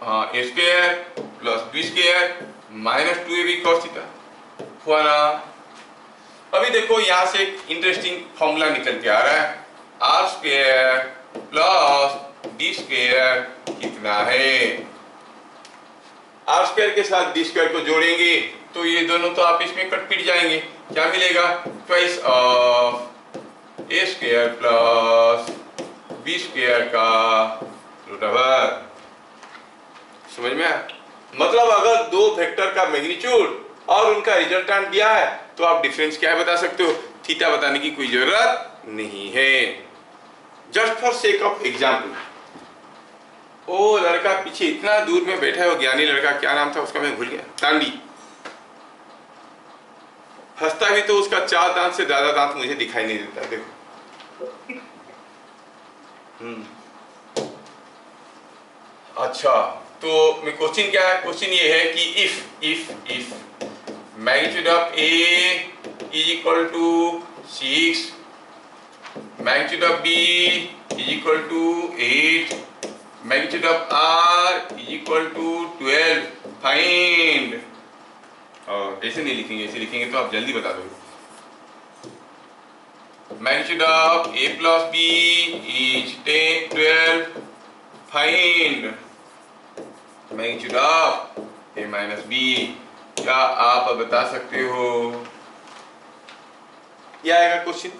S1: हाँ, A square plus B square minus 2ab cos theta हुआ ना। अभी देखो यहां से एक इंटरेस्टिंग फॉर्मूला निकल के आ रहा है, R square plus D square कितना है? आर स्क्वायर के साथ डी स्क्वायर को जोड़ेंगे तो ये दोनों तो आप इसमें कट पिट जाएंगे। क्या मिलेगा? Twice of A square plus B square का रूट ओवर। समझ में आया? मतलब अगर दो वेक्टर का मैग्नीट्यूड और उनका रिजल्टेंट दिया है तो आप डिफरेंस क्या है बता सकते हो, थीटा बताने की कोई जरूरत नहीं है। Just for sake of example, ओ लड़का पीछे इतना दूर में बैठा है, वो ज्ञानी लड़का, क्या नाम था उसका मैं भूल गया, तांडी। हंसता भी तो उसका 4 दांत से ज्यादा दांत मुझे दिखाई नहीं देता। देखो अच्छा, तो मैं क्वेश्चन क्या है? क्वेश्चन ये है कि if magnitude of A is equal to 6, magnitude of B is equal to 8, magnitude of R is equal to 12, find। और ऐसे नहीं लिखेंगे, ऐसे लिखेंगे तो आप जल्दी बता दोगे। magnitude of A plus B is 10, 12, find magnitude of A minus B। क्या आप बता सकते हो? ये आएगा क्वेश्चन।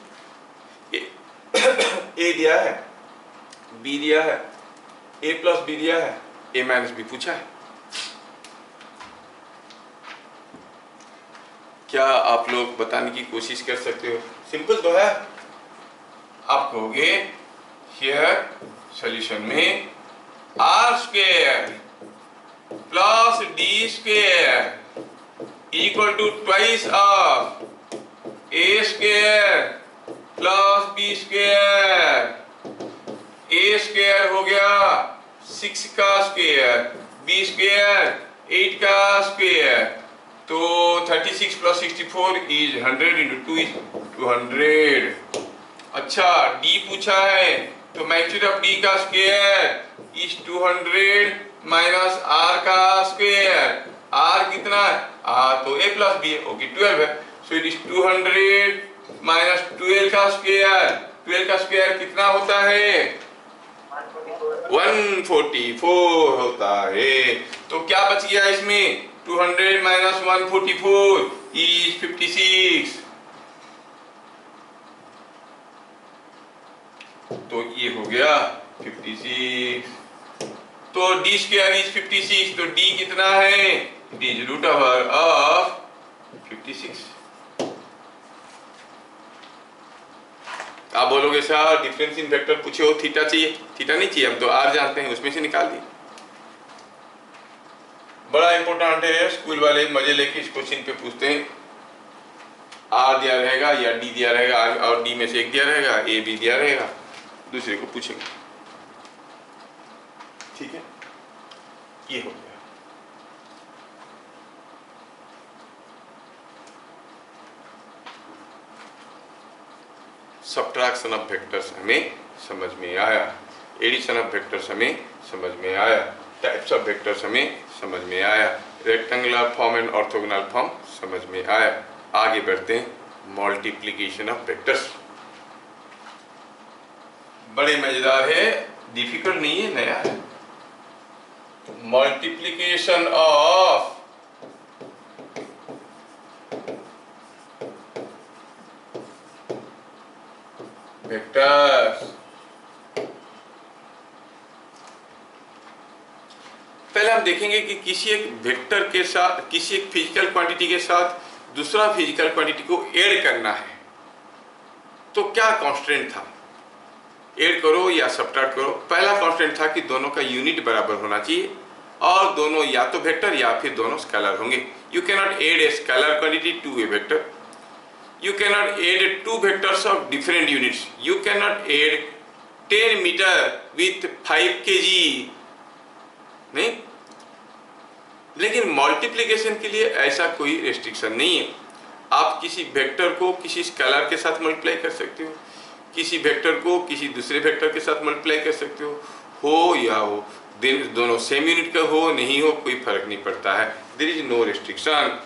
S1: ए दिया है, बी दिया है, ए प्लस बी दिया है, ए माइनस बी पूछा है। क्या आप लोग बताने की कोशिश कर सकते हो? सिंपल तो है। आप कहोगे हियर सॉल्यूशन में R square plus D square equal to twice of A square plus B square. A square हो गया 6 का स्क्वायर, बी स्क्वायर 8 का स्क्वायर, तो 36 प्लस 64 इज 100 इंटू 2 इज 200। अच्छा डी पूछा है, तो मैग्नीट्यूड ऑफ डी का स्क्वायर इज 200 माइनस आर का स्क्वायर। आर कितना है? तो ए प्लस बी है, ओके 12 है, सो इट इज 200 माइनस 12 का स्क्वायर। 12 का स्क्वायर कितना होता है? 144 होता है। तो क्या बच गया इसमें? 200 माइनस 144 इज 56। तो ये हो गया 56। तो डी स्क्वायर इज 56, तो डी कितना है? It is root over of 56। आप बोलोगे सर डिफरेंस इन वेक्टर पूछे हो, थीटा चाहिए। थीटा नहीं चाहिए, हम तो आर जानते हैं, उसमें से निकाल दिए। बड़ा इंपॉर्टेंट है, स्कूल वाले मजे लेके इस क्वेश्चन पे पूछते हैं। आर दिया रहेगा या डी दिया रहेगा, आर और डी में से एक दिया रहेगा, ए बी दिया रहेगा, दूसरे को पूछेंगे। ठीक है, ये हो गया। सब्ट्रैक्शन ऑफ वेक्टर्स हमें समझ में आया, एडिशन ऑफ वेक्टर्स हमें समझ में आया, टाइप्स ऑफ वेक्टर्स हमें समझ में आया, rectangular form and orthogonal form समझ में आया। आगे बढ़ते हैं, मल्टीप्लिकेशन ऑफ वेक्टर्स। बड़े मजेदार है, डिफिकल्ट नहीं है, नया है। Multiplication of vectors. पहले हम देखेंगे कि किसी एक वेक्टर के साथ, किसी एक फिजिकल क्वांटिटी के साथ दूसरा फिजिकल क्वांटिटी को ऐड करना है तो क्या कांस्टेंट था। ऐड करो या सब्ट्रैक्ट करो, पहला कांस्टेंट था कि दोनों का यूनिट बराबर होना चाहिए और दोनों या तो वेक्टर या फिर दोनों स्केलर होंगे। You can not add a scalar quantity to a vector. You cannot add two vectors of different units. You cannot add 10 meter with 5 kg. नहीं, लेकिन मल्टीप्लिकेशन के लिए ऐसा कोई रेस्ट्रिक्शन नहीं है। आप किसी वेक्टर को किसी स्केलर के साथ मल्टीप्लाई कर सकते हो, किसी वेक्टर को किसी दूसरे वेक्टर के साथ मल्टीप्लाई कर सकते हो या हो, दोनों सेम यूनिट का हो नहीं हो कोई फर्क नहीं पड़ता है। There is no restriction.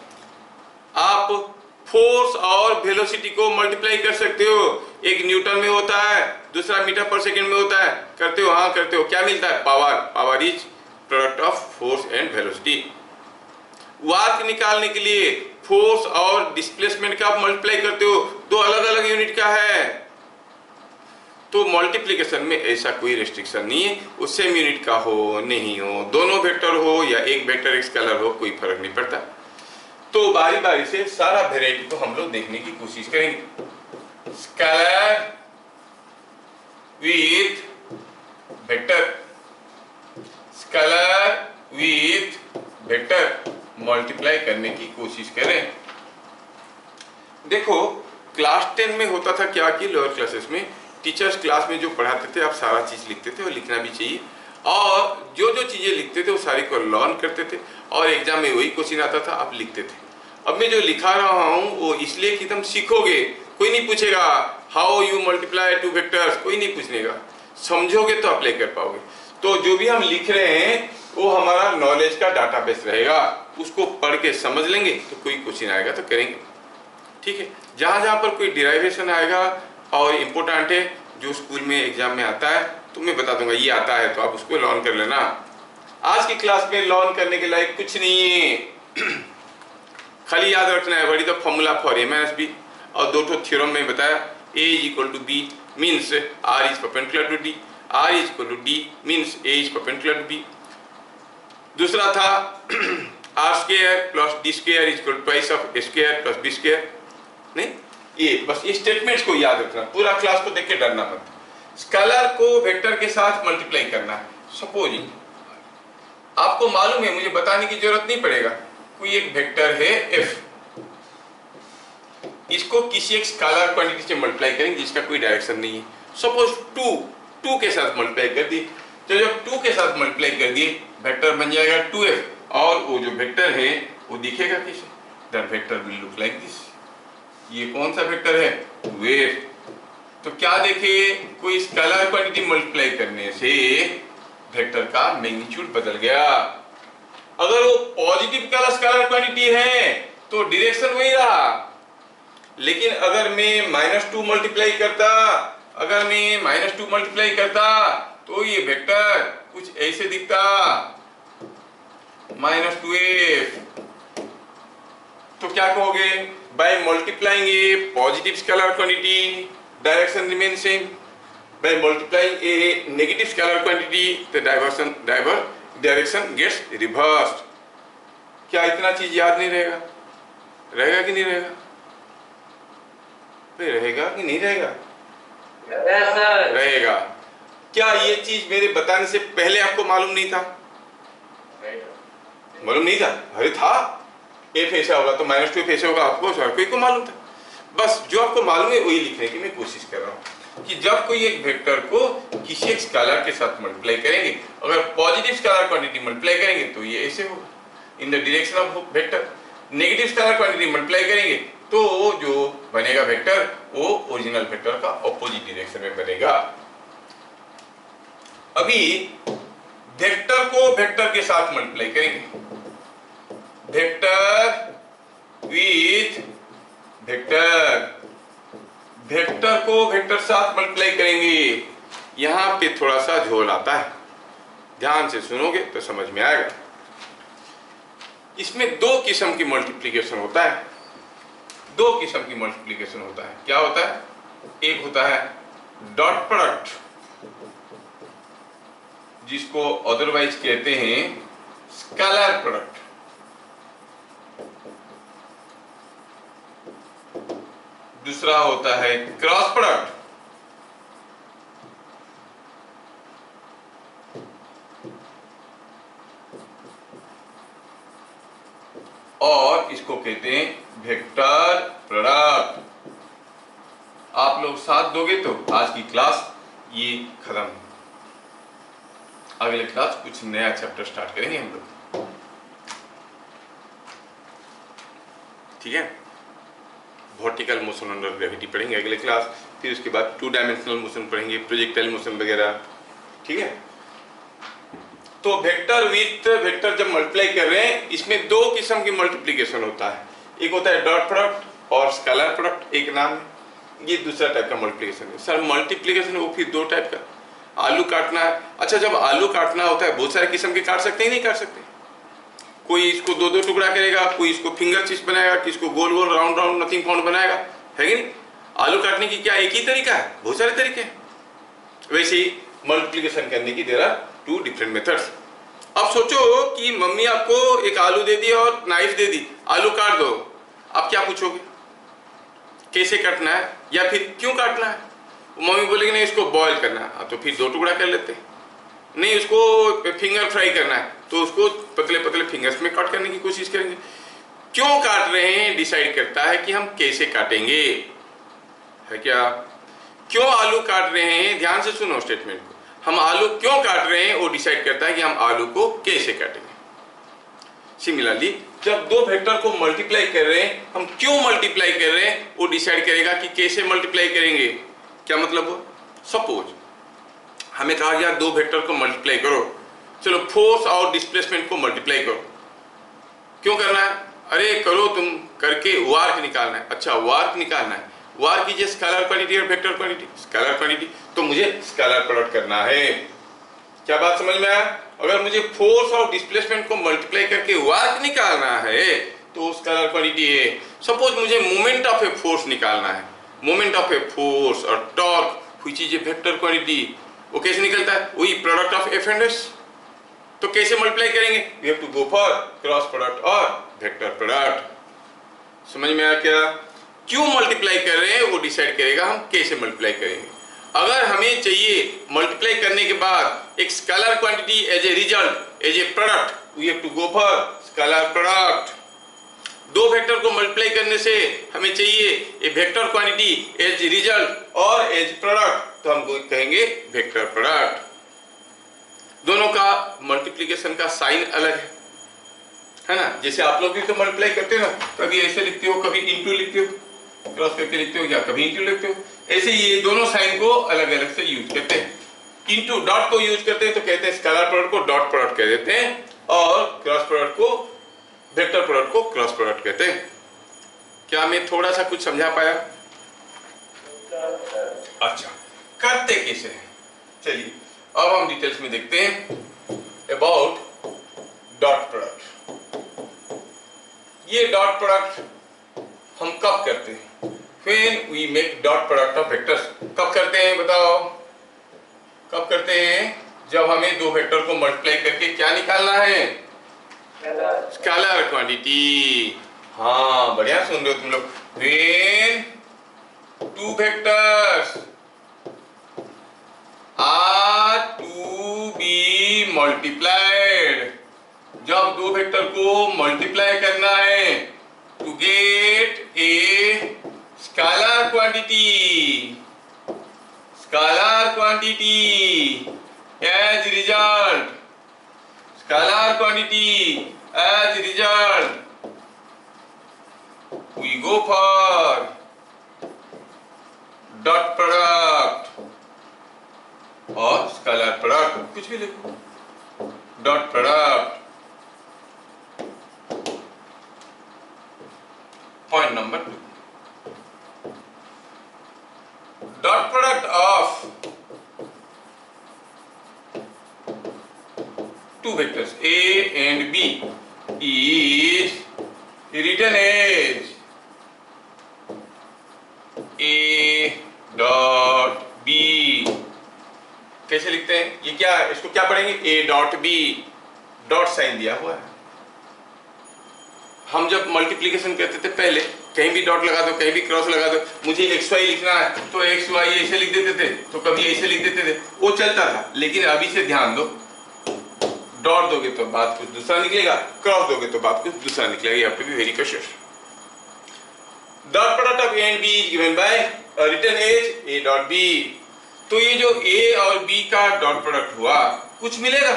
S1: आप फोर्स और वेलोसिटी को मल्टीप्लाई कर सकते हो, एक न्यूटन में होता है, दूसरा मीटर पर सेकंड में होता है। करते हो? हाँ करते हो। क्या मिलता है? Power. Power is product of force and velocity. Work निकालने के लिए फोर्स और डिस्प्लेसमेंट का आप मल्टीप्लाई करते हो, दो अलग अलग यूनिट का है। तो मल्टीप्लिकेशन में ऐसा कोई रेस्ट्रिक्शन नहीं है, वो सेम यूनिट का हो नहीं हो, दोनों वेक्टर हो या एक वेक्टर एक स्केलर हो, कोई फर्क नहीं पड़ता। तो बारी बारी से सारा वेराइटी को हम लोग देखने की कोशिश करेंगे। Scalar with vector, scalar with vector multiply करने की कोशिश करें। देखो क्लास 10 में होता था क्या कि लोअर क्लासेस में टीचर्स क्लास में जो पढ़ाते थे आप सारा चीज लिखते थे और लिखना भी चाहिए, और जो जो चीजें लिखते थे वो सारी को लर्न करते थे और एग्जाम में वही क्वेश्चन आता था, आप लिखते थे। अब मैं जो लिखा रहा हूँ वो इसलिए कि तुम सीखोगे, कोई नहीं पूछेगा how you multiply two vectors, कोई नहीं पूछनेगा, समझोगे तो अप्लाई कर पाओगे। तो जो भी हम लिख रहे हैं वो हमारा नॉलेज का डाटाबेस रहेगा, उसको पढ़ के समझ लेंगे तो कोई क्वेश्चन आएगा तो करेंगे। ठीक है, जहाँ जहाँ पर कोई डिराइवेशन आएगा और इम्पोर्टेंट है जो स्कूल में एग्जाम में आता है तो मैं बता दूंगा ये आता है तो आप उसको लर्न कर लेना। आज की क्लास में लर्न करने के लायक कुछ नहीं है, खाली याद रखना है what is the formula for A minus B, और दो थ्योरम में बताया A is equal to B means R is perpendicular to D, R is equal to D means A is perpendicular to B। दूसरा था R square plus D square is equal to twice of A square plus B square. नहीं, ये बस ये statements को याद रखना, पूरा क्लास को देख के डरना मत। स्केलर को वेक्टर के साथ मल्टीप्लाई करना है। सपोजिंग आपको मालूम है, मुझे बताने की जरूरत नहीं पड़ेगा, कोई एक वेक्टर है f, इसको किसी एक स्केलर क्वांटिटी से मल्टीप्लाई करेंगे जिसका कोई डायरेक्शन नहीं है। सपोज 2 के साथ मल्टीप्लाई कर दिए, तो जब 2 के साथ मल्टीप्लाई कर दिए वेक्टर बन जाएगा 2f और वो जो वेक्टर है वो दिखेगा कैसे? That vector will look like this. ये कौन सा वेक्टर है? 2f। तो क्या देखे, कोई स्केलर क्वांटिटी मल्टीप्लाई करने से वेक्टर का मैग्नीट्यूड बदल गया। अगर वो पॉजिटिव का स्केलर क्वांटिटी है तो डायरेक्शन वही रहा, लेकिन अगर मैं -2 मल्टीप्लाई करता, तो ये वेक्टर कुछ ऐसे दिखता, -2f। तो क्या कहोगे? By multiplying A positive scalar quantity direction remain same, by multiplying a negative scalar quantity the direction gets reversed। क्या इतना चीज याद नहीं रहेगा? रहेगा कि नहीं रहेगा? रहेगा कि नहीं रहेगा? रहेगा। क्या ये चीज मेरे बताने से पहले आपको मालूम नहीं था? मालूम नहीं था? अरे था, f ऐसा होगा तो -2f ऐसा होगा, आपको हर कोई को मालूम था। बस जो आपको मालूम है वही लिखने की मैं कोशिश कर रहा हूँ कि जब कोई एक वेक्टर को किसी एक स्केलर के साथ मल्टीप्लाई करेंगे, अगर पॉजिटिव स्केलर क्वांटिटी मल्टीप्लाई करेंगे तो ये ऐसे होगा in the direction of vector. Negative scalar quantity multiply करेंगे तो जो बनेगा वेक्टर वो ओरिजिनल वेक्टर का ऑपोजिट डायरेक्शन में बनेगा। अभी वेक्टर को वेक्टर के साथ मल्टीप्लाई करेंगे, वेक्टर विथ वेक्टर, वेक्टर को वेक्टर साथ मल्टीप्लाई करेंगे। यहां पे थोड़ा सा झोल आता है, ध्यान से सुनोगे तो समझ में आएगा। इसमें 2 किस्म की मल्टीप्लिकेशन होता है, 2 किस्म की मल्टीप्लिकेशन होता है। क्या होता है? एक होता है डॉट प्रोडक्ट, जिसको अदरवाइज कहते हैं स्केलर प्रोडक्ट। दूसरा होता है क्रॉस प्रोडक्ट, और इसको कहते हैं वेक्टर प्रोडक्ट। आप लोग साथ दोगे तो आज की क्लास ये खत्म। अगले क्लास कुछ नया चैप्टर स्टार्ट करेंगे हम लोग, ठीक है? वर्टिकल मोशन अंडर ग्रेविटी पढ़ेंगे अगले क्लास, फिर उसके बाद 2 डायमेंशनल मोशन पढ़ेंगे, प्रोजेक्टाइल मोशन वगैरह, ठीक है? तो वेक्टर विथ वेक्टर जब मल्टीप्लाई कर रहे हैं, इसमें 2 किस्म की मल्टीप्लिकेशन होता है। एक होता है डॉट प्रोडक्ट और स्केलर प्रोडक्ट, एक नाम है। ये दूसरा टाइप का मल्टीप्लिकेशन है। सर मल्टीप्लिकेशन वो फिर 2 टाइप का, आलू काटना है। अच्छा, जब आलू काटना होता है बहुत सारे किस्म के काट सकते हैं, नहीं काट सकते? कोई इसको 2-2 टुकड़ा करेगा, कोई इसको फिंगर चिप्स बनाएगा, किसको गोल गोल राउंड राउंड नथिंग फाउंड बनाएगा, है कि नहीं? आलू काटने की क्या एक ही तरीका है? बहुत सारे तरीके हैं। वैसे ही मल्टीप्लिकेशन करने की देयर आर 2 डिफरेंट मेथड्स। अब सोचो कि मम्मी आपको एक आलू दे दी और नाइफ दे दी, आलू काट दो, आप क्या पूछोगे? कैसे काटना है या फिर क्यों काटना है? मम्मी बोलेगी नहीं इसको बॉयल करना है, तो फिर 2 टुकड़ा कर लेते हैं। नहीं उसको फिंगर फ्राई करना है तो उसको पतले पतले फिंगर्स में कट करने की कोशिश करेंगे। क्यों काट रहे हैं डिसाइड करता है कि हम कैसे काटेंगे, है क्या? क्यों आलू काट रहे हैं, ध्यान से सुनो स्टेटमेंट को, हम आलू क्यों काट रहे हैं वो डिसाइड करता है कि हम आलू को कैसे काटेंगे। सिमिलरली जब 2 वेक्टर को मल्टीप्लाई कर रहे हैं, हम क्यों मल्टीप्लाई कर रहे हैं वो डिसाइड करेगा कि कैसे मल्टीप्लाई करेंगे। क्या मतलब हो? सपोज हमें कहा गया 2 वेक्टर को मल्टीप्लाई करो, चलो फोर्स और डिस्प्लेसमेंट को मल्टीप्लाई करो। क्यों करना है? अरे करो, तुम करके वार्क निकालना है। अच्छा वार्क निकालना है, वार्क कीजिए स्केलर क्वांटिटी और वेक्टर क्वांटिटी, स्केलर क्वांटिटी, तो मुझे स्केलर प्रोडक्ट करना है। क्या बात समझ में आया? अगर मुझे फोर्स और डिस्प्लेसमेंट को मल्टीप्लाई करके वार्क निकालना है तो स्केलर क्वांटिटी है। सपोज मुझे मोमेंट ऑफ ए फोर्स निकालना है, मोमेंट ऑफ ए फोर्स और torque which is a vector quantity, वो कैसे निकलता है? वही product of F and S. तो कैसे मल्टीप्लाई करेंगे? We have to go for cross product और वेक्टर प्रोडक्ट। समझ में आया क्या? क्यों मल्टीप्लाई कर रहे हैं वो डिसाइड करेगा हम कैसे मल्टीप्लाई करेंगे। अगर हमें चाहिए मल्टीप्लाई करने के बाद एक scalar quantity as a result, as a product, we have to go for scalar product. दो वेक्टर को मल्टीप्लाई करने से हमें चाहिए a vector quantity as result और एज प्रोडक्ट, तो हम कहेंगे वेक्टर प्रोडक्ट। दोनों का मल्टीप्लिकेशन का साइन अलग है ना। जैसे आप लोग भी तो मल्टीप्लाई करते हो ना, कभी ऐसे लिखते हो, कभी इंटू लिखते हो, क्रॉस करके लिखते हो, या कभी इंटू लिखते हो। ऐसे ये दोनों साइन को अलग अलग से यूज करते हैं। इंटू डॉट को यूज करते हैं तो कहते हैं scalar product co dot product कह देते हैं, और क्रॉस प्रोडक्ट को, वेक्टर प्रोडक्ट को क्रॉस प्रोडक्ट कहते हैं। क्या मैं थोड़ा सा कुछ समझा पाया? अच्छा, करते कैसे हैं? चलिए अब हम डिटेल्स में देखते हैं अबाउट डॉट प्रोडक्ट। ये डॉट प्रोडक्ट हम कब करते हैं? When we make dot product of vectors। कब करते हैं बताओ? कब करते हैं? जब हमें दो वेक्टर को मल्टीप्लाई करके क्या निकालना है? Scalar quantity. हाँ, बढ़िया सुन रहे हो तुम लोग। When two vectors are to be multiplied, जब दो वेक्टर को मल्टीप्लाई करना है to get a scalar quantity as result, scalar quantity as result, we go for dot product और स्केलर प्रोडक्ट, कुछ भी लिखो, dot product. Point number 2, dot product of two vectors A and B is written as A dot B। कैसे लिखते हैं? ये क्या, इसको क्या पढ़ेंगे? A dot B, dot sign दिया हुआ है। हम जब मल्टीप्लिकेशन करते थे पहले, कहीं भी डॉट लगा दो, कहीं भी क्रॉस लगा दो। मुझे एक्स वाई लिखना है तो एक्स वाई ऐसे लिख देते थे, तो कभी ऐसे लिख देते थे, वो चलता था। लेकिन अभी से ध्यान दो, डॉट दोगे तो बात कुछ दूसरा निकलेगा, क्रॉस दोगे तो बात कुछ दूसरा निकलेगा। You have to be very cautious. Dot product of A and B is given by written as A dot B. तो ये जो ए और बी का डॉट प्रोडक्ट हुआ, कुछ मिलेगा,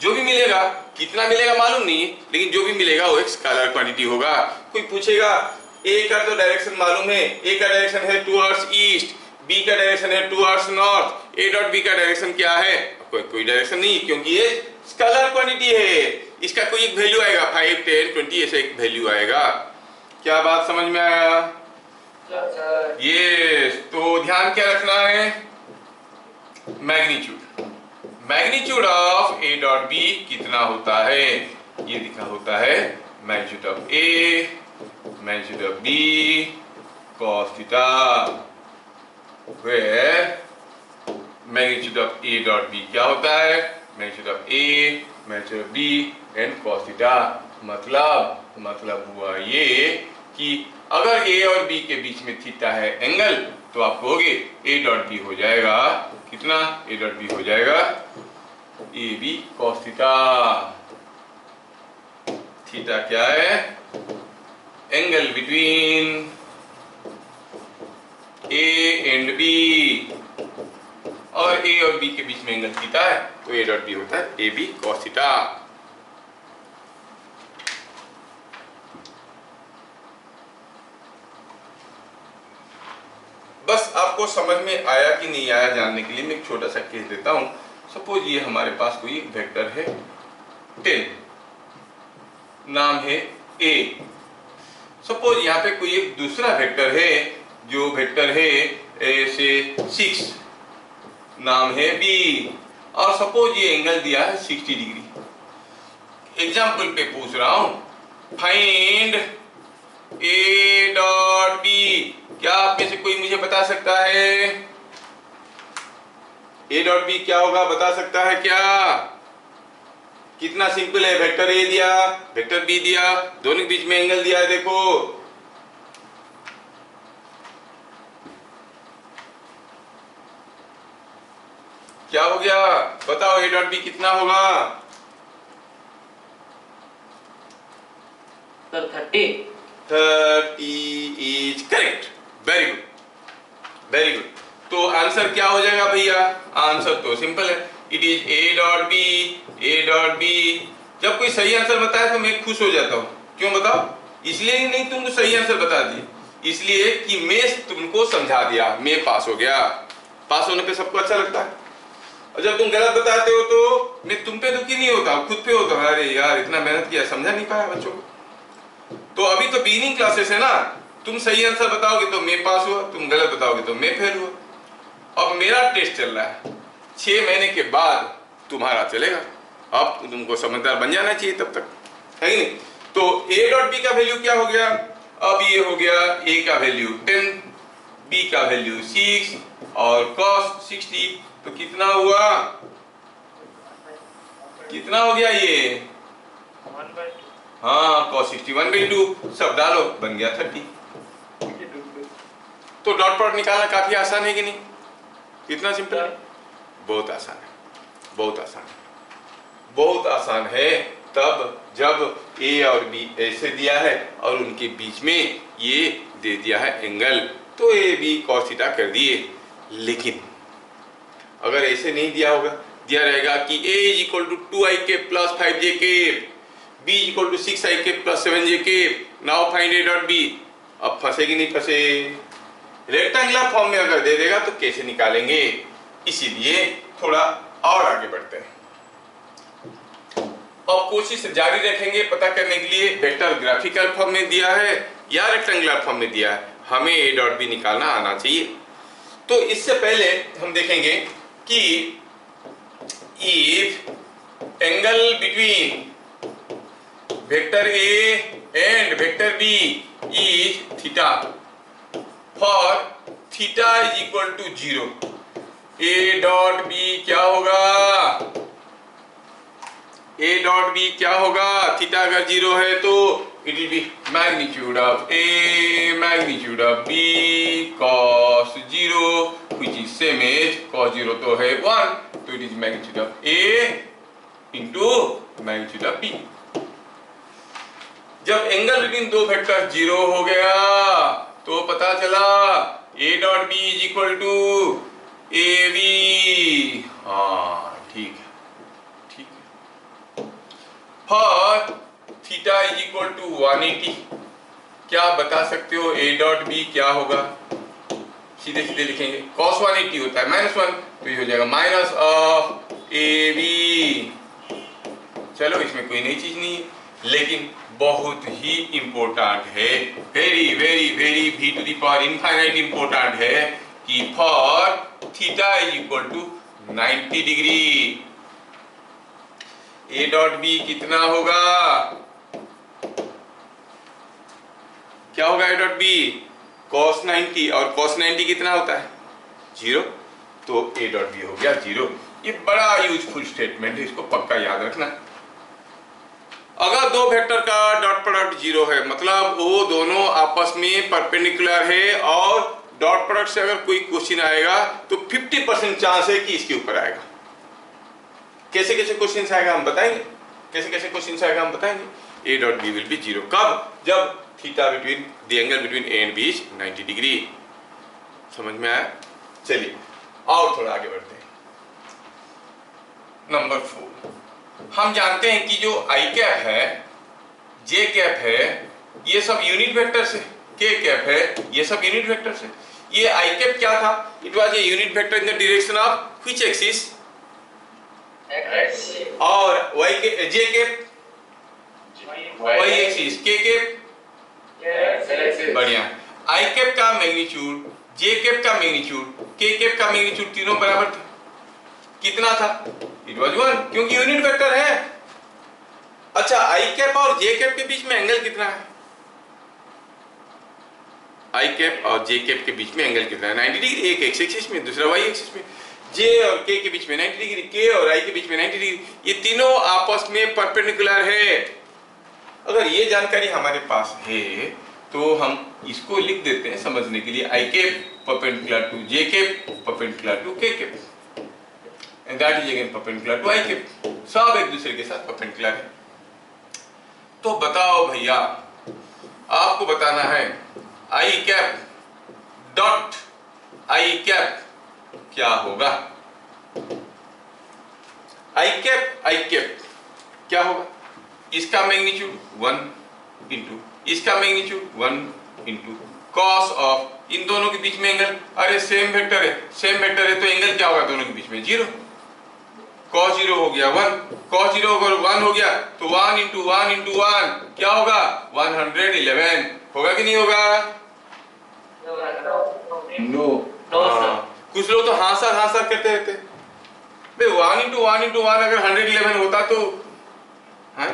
S1: जो भी मिलेगा, कितना मिलेगा मालूम नहीं है, लेकिन जो भी मिलेगा वो एक स्केलर क्वांटिटी होगा। कोई पूछेगा ए का तो डायरेक्शन मालूम है, ए का डायरेक्शन है टुवर्ड्स ईस्ट, बी का डायरेक्शन है towards north, A dot B का डायरेक्शन क्या है? कोई डायरेक्शन नहीं, क्योंकि ये स्केलर क्वांटिटी है। इसका कोई एक वैल्यू आएगा, 5, 10, 20 ऐसे एक वैल्यू आएगा। क्या बात समझ में आया? ये तो ध्यान क्या रखना है? Magnitude, magnitude of A dot B कितना होता है? ये लिखा होता है magnitude of A, magnitude of B cos theta, where magnitude of A dot B क्या होता है? Magnitude of A, magnitude of B and cos theta. मतलब हुआ ये कि अगर ए और बी के बीच में थीटा है एंगल, तो आप कहोगे ए डॉट बी हो जाएगा कितना? ए डॉट बी हो जाएगा A B cos theta. Theta क्या है? Angle between A and B, और ए और बी के बीच में एंगल थीटा है, तो ए डॉट बी होता है ए बी cos थीटा। बस आपको समझ में आया कि नहीं आया जानने के लिए मैं एक छोटा सा केस देता हूं। सपोज ये हमारे पास कोई वेक्टर है 10, नाम है A। सपोज यहाँ पे कोई एक दूसरा वेक्टर है, जो वेक्टर है A से 6, नाम है B, और सपोज ये एंगल दिया है 60 डिग्री। एग्जाम्पल पे पूछ रहा हूं, फाइंड A डॉट B। क्या आप में से कोई मुझे बता सकता है ए डॉट बी क्या होगा बता सकता है क्या? कितना सिंपल है, वेक्टर ए दिया, वेक्टर बी दिया, दोनों के बीच में एंगल दिया है, देखो क्या हो गया बताओ, ए डॉट बी कितना होगा?
S2: Sir 30
S1: is correct, very good, very good. तो आंसर क्या हो जाएगा भैया? आंसर तो सिंपल है, it is A dot B, A dot B. जब कोई सही आंसर बताए तो मैं खुश हो जाता हूँ, क्यों बताओ? इसलिए नहीं तुमको सही आंसर बता दिए, इसलिए कि मैं तुमको समझा दिया, मैं पास हो गया। पास होने पे सबको अच्छा लगता है, और जब तुम गलत बताते हो तो मैं तुम पे दुखी नहीं होता, खुद पे होता हूँ, अरे यार इतना मेहनत किया, समझा नहीं पाया बच्चों को। तो अभी तो बिगिनिंग क्लासेस है ना, तुम सही आंसर बताओगे तो मैं पास हुआ, तुम गलत बताओगे तो मैं फेल हुआ। अब मेरा टेस्ट चल रहा है, 6 महीने के बाद तुम्हारा चलेगा। अब तुमको समझदार बन जाना चाहिए तब तक, है कि नहीं? तो ए डॉट बी का वैल्यू क्या हो गया? अब ये हो गया ए का वैल्यू 10, बी का वैल्यू 6 और cos 60, तो कितना हुआ? कितना हो गया ये?
S2: 1/2
S1: हाँ, cos 60 1/2, सब डालो, बन गया 30। तो डॉट प्रोडक्ट निकालना काफी आसान है कि नहीं? कितना सिंपल है, बहुत आसान है, बहुत आसान है, बहुत आसान है। तब जब ए और बी ऐसे दिया है और उनके बीच में ये दे दिया है एंगल, तो ए बी cos थीटा कर दिए। लेकिन अगर ऐसे नहीं दिया होगा, दिया रहेगा कि a is equal to 2i cap plus 5j cap, b is equal to 6i cap plus 7j cap, now find a dot b। अब फंसे कि नहीं फंसे? रेक्टेंगुलर फॉर्म में अगर दे देगा तो कैसे निकालेंगे? इसीलिए थोड़ा और आगे बढ़ते हैं, और कोशिश जारी रखेंगे पता करने के लिए वेक्टर ग्राफिकल फॉर्म में दिया है या रेक्टेंगुलर फॉर्म में दिया है, हमें a डॉट b निकालना आना चाहिए। तो इससे पहले हम देखेंगे कि if angle between vector A and vector B is theta, for theta is equal to 0, A dot B क्या होगा? A dot B क्या होगा? थीटा अगर 0 है तो it will be magnitude of A magnitude of B cos 0, which is same as cos 0 तो है 1, तो it is magnitude of A into magnitude of B। जब एंगल बिटवीन दो वेक्टर 0 हो गया तो पता चला A dot B is equal to AB। हाँ ठीक है, ठीक है। For theta is equal to 180, क्या बता सकते हो A डॉट B क्या होगा? सीधे सीधे लिखेंगे, cos 180 होता है -1, तो ये हो जाएगा माइनस ऑफ AB। चलो इसमें कोई नई चीज नहीं है, लेकिन बहुत ही इंपॉर्टेंट है, very very very v to the power infinite important है कि for theta is equal to 90 degree A dot B कितना होगा? क्या होगा A डॉट B? cos 90, और cos 90 कितना होता है? 0, तो A डॉट B हो गया 0। ये बड़ा यूजफुल स्टेटमेंट है, इसको पक्का याद रखना। अगर दो वेक्टर का डॉट प्रोडक्ट 0 है, मतलब वो दोनों आपस में परपेंडिकुलर है, और डॉट प्रोडक्ट से अगर कोई क्वेश्चन आएगा तो 50% चांस है कि इसके ऊपर आएगा। कैसे कैसे क्वेश्चन आएगा हम बताएंगे, कैसे कैसे क्वेश्चन आएगा हम बताएंगे। A dot B will be 0 कब? जब theta between the angle between A and B is 90 degree. समझ में आया? चलिए और थोड़ा आगे बढ़ते हैं। नंबर 4, हम जानते हैं कि जो आई कैप है, जे कैप है, ये सब यूनिट वेक्टर से, के कैप है, ये सब यूनिट वेक्टर से। ये आई कैप क्या था? It was a unit vector in the direction of which axis? और वाई के जे कैप वाई एक्सिस, के कैप बढ़िया। आई कैप का मैग्नीट्यूड, जे कैप का मैग्नीट्यूड, के कैप का मैग्नीट्यूड तीनों बराबर थे। कितना था? इट वाज 1, क्योंकि यूनिट वेक्टर है। अच्छा, आई कैप और जे कैप के बीच में एंगल कितना है? आई कैप और जे कैप के बीच में एंगल कितना है? 90 डिग्री। एक एक्स एक्सिस में, दूसरा वाई एक्सिस में। जे और के के बीच में 90 डिग्री, के और आई के बीच में 90 डिग्री, ये तीनों आपस में परपेंडिकुलर है। अगर ये जानकारी हमारे पास है तो हम इसको लिख देते हैं समझने के लिए, I cap perpendicular to J cap perpendicular to K cap and that is again perpendicular to I cap, सब एक दूसरे के साथ परपेंडिकुलर है। तो बताओ भैया, आपको बताना है आई कैप डॉट आई कैप क्या होगा। आई कैप क्या होगा, इसका मैग्नीट्यूड 1 इंटू इसका मैग्नीट्यूड 1 इंटू कॉस ऑफ, इन दोनों के बीच में एंगल, अरे सेम वेक्टर है तो एंगल क्या होगा दोनों के बीच में, 0। cos 0 हो गया 1, cos 0 अगर 1 हो गया तो 1 इंटू 1 इंटू 1 क्या होगा 111 होगा कि नहीं होगा? नो। कुछ लोग तो हाँ सर करते रहते भाई, 1 इंटू 1 इंटू 1 अगर 111 होता तो हाँ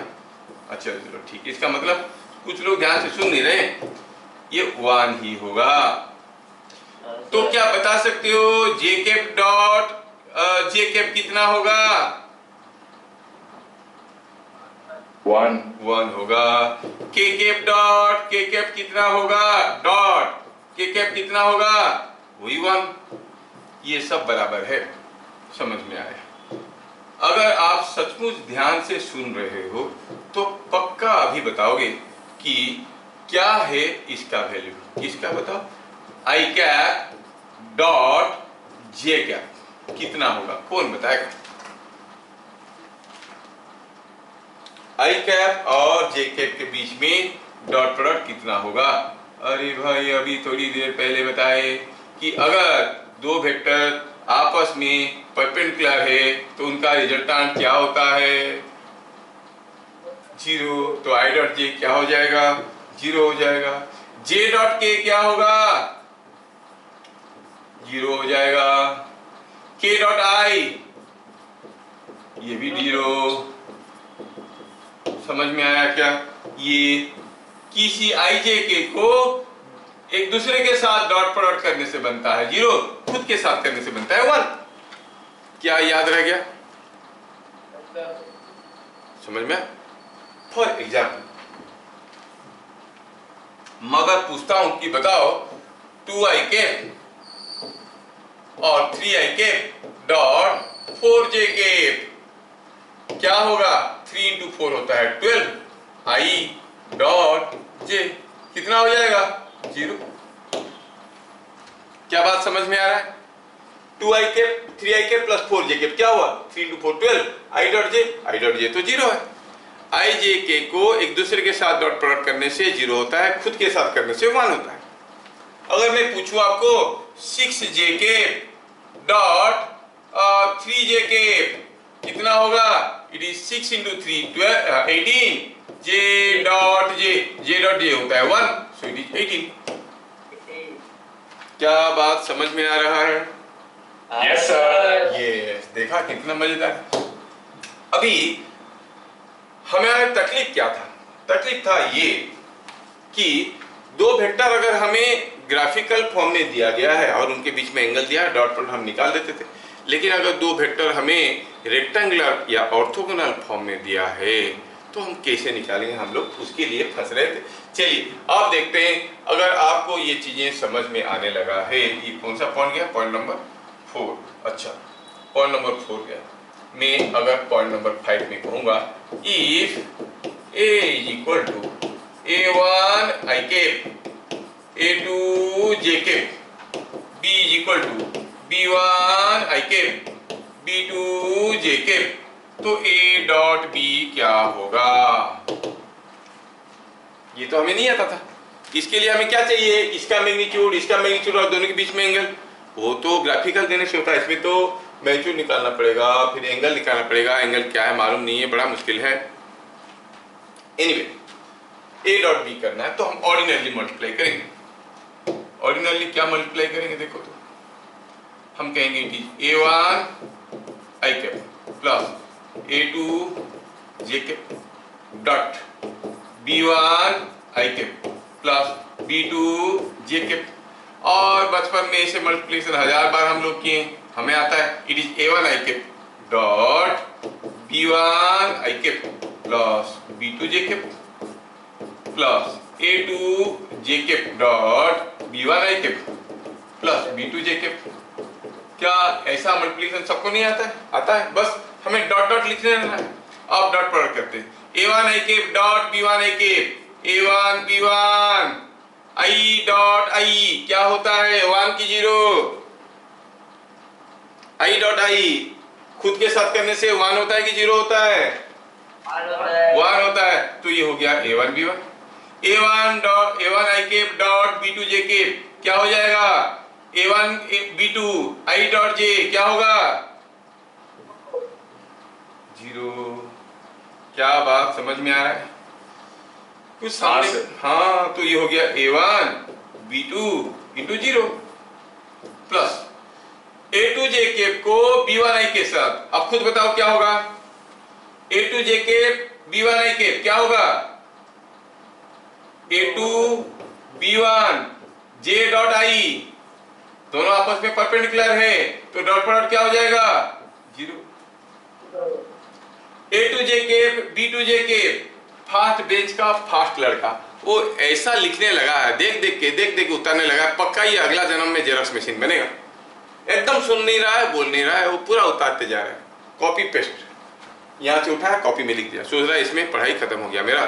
S1: अच्छा चलो ठीक है, इसका मतलब कुछ लोग ध्यान से सुन नहीं रहे, ये 1 ही होगा। तो क्या बता सकते हो जे कैप डॉट जे कैप कितना होगा? 1 होगा। के कैप डॉट के कैप कितना होगा? डॉट के कैप कितना होगा? वही 1। ये सब बराबर है, समझ में आया? अगर आप सचमुच ध्यान से सुन रहे हो तो पक्का अभी बताओगे कि क्या है इसका वैल्यू। इसका बताओ, आई कैप डॉट जे कैप कितना होगा, कौन बताएगा? आई कैप और जे कैप के बीच में डॉट प्रोडक्ट कितना होगा? अरे भाई अभी थोड़ी देर पहले बताए कि अगर दो वेक्टर आपस में परपेंडिकुलर है तो उनका रिजल्टेंट क्या होता है? 0। तो आई डॉट जे क्या हो जाएगा? 0 हो जाएगा। जे डॉट के क्या होगा? 0 हो जाएगा। के डॉट आई ये भी 0। समझ में आया क्या? ये किसी आई जे के को एक दूसरे के साथ डॉट प्रोडक्ट करने से बनता है 0, खुद के साथ करने से बनता है 1। क्या याद रह गया? समझ में? फॉर एग्जाम्पल मगर पूछता हूं कि बताओ 2i कैप और 3i cap dot 4j cap क्या होगा? 3 इंटू 4 होता है 12, i डॉट j कितना हो जाएगा? 0। क्या बात समझ में आ रहा है? 2i cap 3i cap plus 4j cap क्या हुआ? 3 इंटू 4 12, i डॉट j तो 0 है। i j k को एक दूसरे के साथ डॉट प्रोडक्ट करने से 0 होता है, खुद के साथ करने से 1 होता है। अगर मैं पूछूं आपको 6j cap dot 3j cap कितना होगा? It is 6 into 3 12 18, j dot j होता है 1, सो इट इज 18। क्या बात समझ में आ रहा है?
S2: Yes sir.
S1: यस, देखा कितना मजेदार। अभी हमारा तकलीफ क्या था? तकलीफ था ये कि दो वेक्टर अगर हमें ग्राफिकल फॉर्म में दिया गया है और उनके बीच में एंगल दिया है, डॉट प्रोडक्ट हम निकाल देते थे। लेकिन अगर दो वेक्टर हमें रेक्टेंगुलर या ऑर्थोगोनल फॉर्म में दिया है तो हम कैसे निकालेंगे, हम लोग उसके लिए फंस रहे थे। चलिए अब देखते हैं, अगर आपको ये चीजें समझ में आने लगा है। ये कौन सा पॉइंट गया? Point number 4। अच्छा, पॉइंट नंबर 4 गया। मैं अगर पॉइंट नंबर 5 में कहूंगा, if a is equal to a1 i cap a2 j cap b is equal to b1 i cap b2 j cap, तो a डॉट b क्या होगा? ये तो हमें नहीं आता था। इसके लिए हमें क्या चाहिए? इसका मैग्नीट्यूड और दोनों के बीच में एंगल। वो तो ग्राफिकल देने से होता है, इसमें तो मैग्नीट्यूड निकालना पड़ेगा, फिर एंगल निकालना पड़ेगा। एंगल क्या है मालूम नहीं है, बड़ा मुश्किल है। एनीवे, a डॉट b करना है तो हम ऑर्डिनरली मल्टीप्लाई करेंगे। ऑर्डिनरली क्या मल्टीप्लाई करेंगे? देखो तो हम कहेंगे कि a1 i cap plus a2 j cap dot b1 i cap plus b2 j cap. और बचपन में इसे मल्टीप्लिकेशन 1000 बार हम लोग किए, हमें आता है it is A1 I cap dot B1 I cap plus B2 J cap plus A2 J cap dot B1 I cap plus B2 J cap. क्या ऐसा मल्टीप्लिकेशन सबको नहीं आता है? आता है, बस हमें डॉट डॉट लिख लेना है। अब डॉट प्रोडक्ट करते हैं A1 I cap dot B1 I cap A1 B1 I dot I क्या होता है 1 की 0 I डॉट I खुद के साथ करने से 1 होता है कि 0 होता है? 1 होता है। तो ये हो गया A1 B1 A1 I cap dot B2 J cap क्या हो जाएगा A1 B2 I dot J क्या होगा 0। क्या बात समझ में आ रहा है कुछ सामने? हाँ, तो ये हो गया A1 B2 into 0 plus A2 J cap को B1 I के साथ। अब खुद बताओ क्या होगा A2 J cap B1 I cap क्या होगा A2 B1 J dot I दोनों आपस में परपेंडिकुलर है तो डॉट प्रोडक्ट क्या हो जाएगा 0। A2 J cap B2 J cap fast bench का फास्ट लड़का वो ऐसा लिखने लगा है, देख देख के उतारने लगा है। पक्का ये अगला जन्म में जेरॉक्स मशीन बनेगा। एकदम सुन नहीं रहा है, बोल नहीं रहा है, वो पूरा उतारते जा रहा है। कॉपी पेस्ट यहाँ से उठाया कॉपी में लिख दिया, सोच रहा है इसमें पढ़ाई खत्म हो गया मेरा।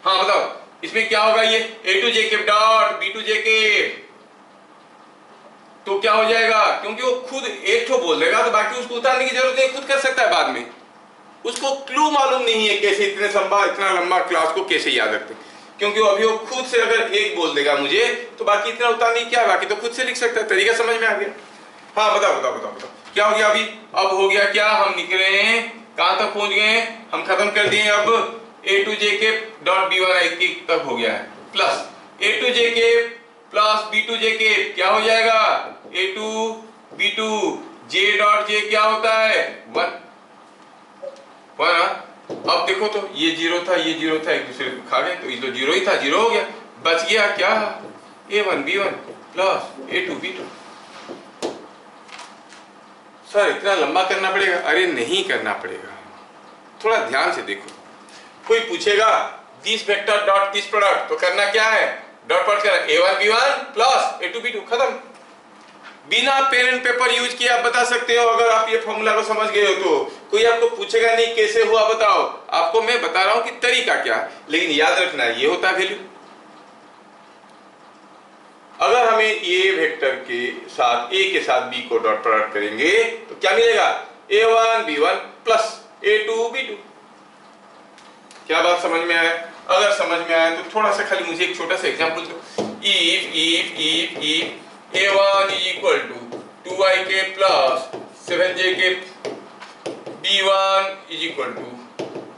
S1: हाँ बताओ इसमें क्या होगा ये A2 J cap dot B2 J cap तो क्या हो जाएगा क्योंकि वो खुद एक ठो बोल देगा तो बाकी उसको उतारने की जरूरत नहीं, खुद कर सकता है बाद में। उसको क्लू मालूम नहीं है कैसे इतना लंबा क्लास को कैसे याद रखते, क्योंकि अभी वो खुद से अगर एक बोल देगा मुझे तो बाकी इतना उतारने की क्या, बाकी तो खुद से लिख सकता है। तरीका समझ में आ गया? हाँ बताओ क्या हो गया अभी? अब हो गया क्या, हम निकले हैं कहां तक पहुंच गए, हम खत्म कर दिए। अब A2 J cap dot B1 I cap तक हो गया है plus A2 J cap plus B2 J cap क्या हो जाएगा A2 B2 J dot J क्या होता है 1। अब देखो तो ये 0 था ये 0 था, एक दूसरे को खा गए तो ये तो 0 ही था, 0 हो गया। बच गया क्या A1 B1 plus A2 B2। Sir इतना लंबा करना पड़ेगा? अरे नहीं करना पड़ेगा, थोड़ा ध्यान से देखो। कोई पूछेगा this vector dot this product तो करना क्या है, डॉट प्रोडक्ट करना A1 B1 plus A2 B2 खत्म। बिना पेन एंड पेपर यूज किए आप बता सकते हो अगर आप ये फॉर्मूला को समझ गए हो तो। कोई आपको पूछेगा नहीं कैसे हुआ बताओ, आपको मैं बता रहा हूं कि तरीका क्या, लेकिन याद रखना ये होता है वैल्यू। अगर हमें ये वेक्टर के साथ A के साथ B को डॉट प्रोडक्ट करेंगे तो क्या मिलेगा A1 B1 plus A2 B2। क्या बात समझ में आया? अगर समझ में आया तो थोड़ा सा खाली मुझे एक छोटा सा एग्जांपल दो। if A1 is equal to 2I के प्लस 7J के B1 is equal to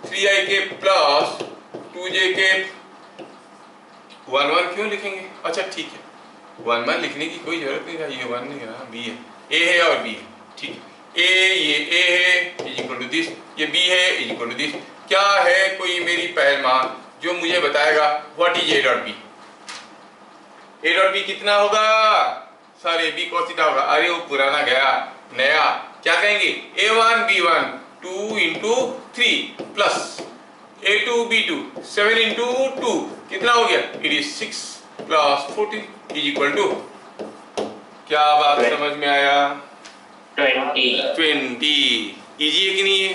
S1: 3I के प्लस 2J के 1 1 क्यों लिखेंगे? अच्छा ठीक है 1 1 लिखने की कोई जरूरत नहीं है, ये 1 नहीं है, B है, A है और B है, ठीक है। ये A है is equal to this, ये B है is equal to this। क्या है कोई मेरी पहल मान जो मुझे बताएगा what is A dot B? A dot B कितना होगा सर? AB cos थीटा होगा। अरे वो पुराना गया नया, क्या कहेंगे A1 B1 2 into 3 plus A2 B2 7 into 2 कितना हो गया? It is 6 plus 14 is equal to, क्या बात समझ में आया? 20। इजी है कि नहीं है?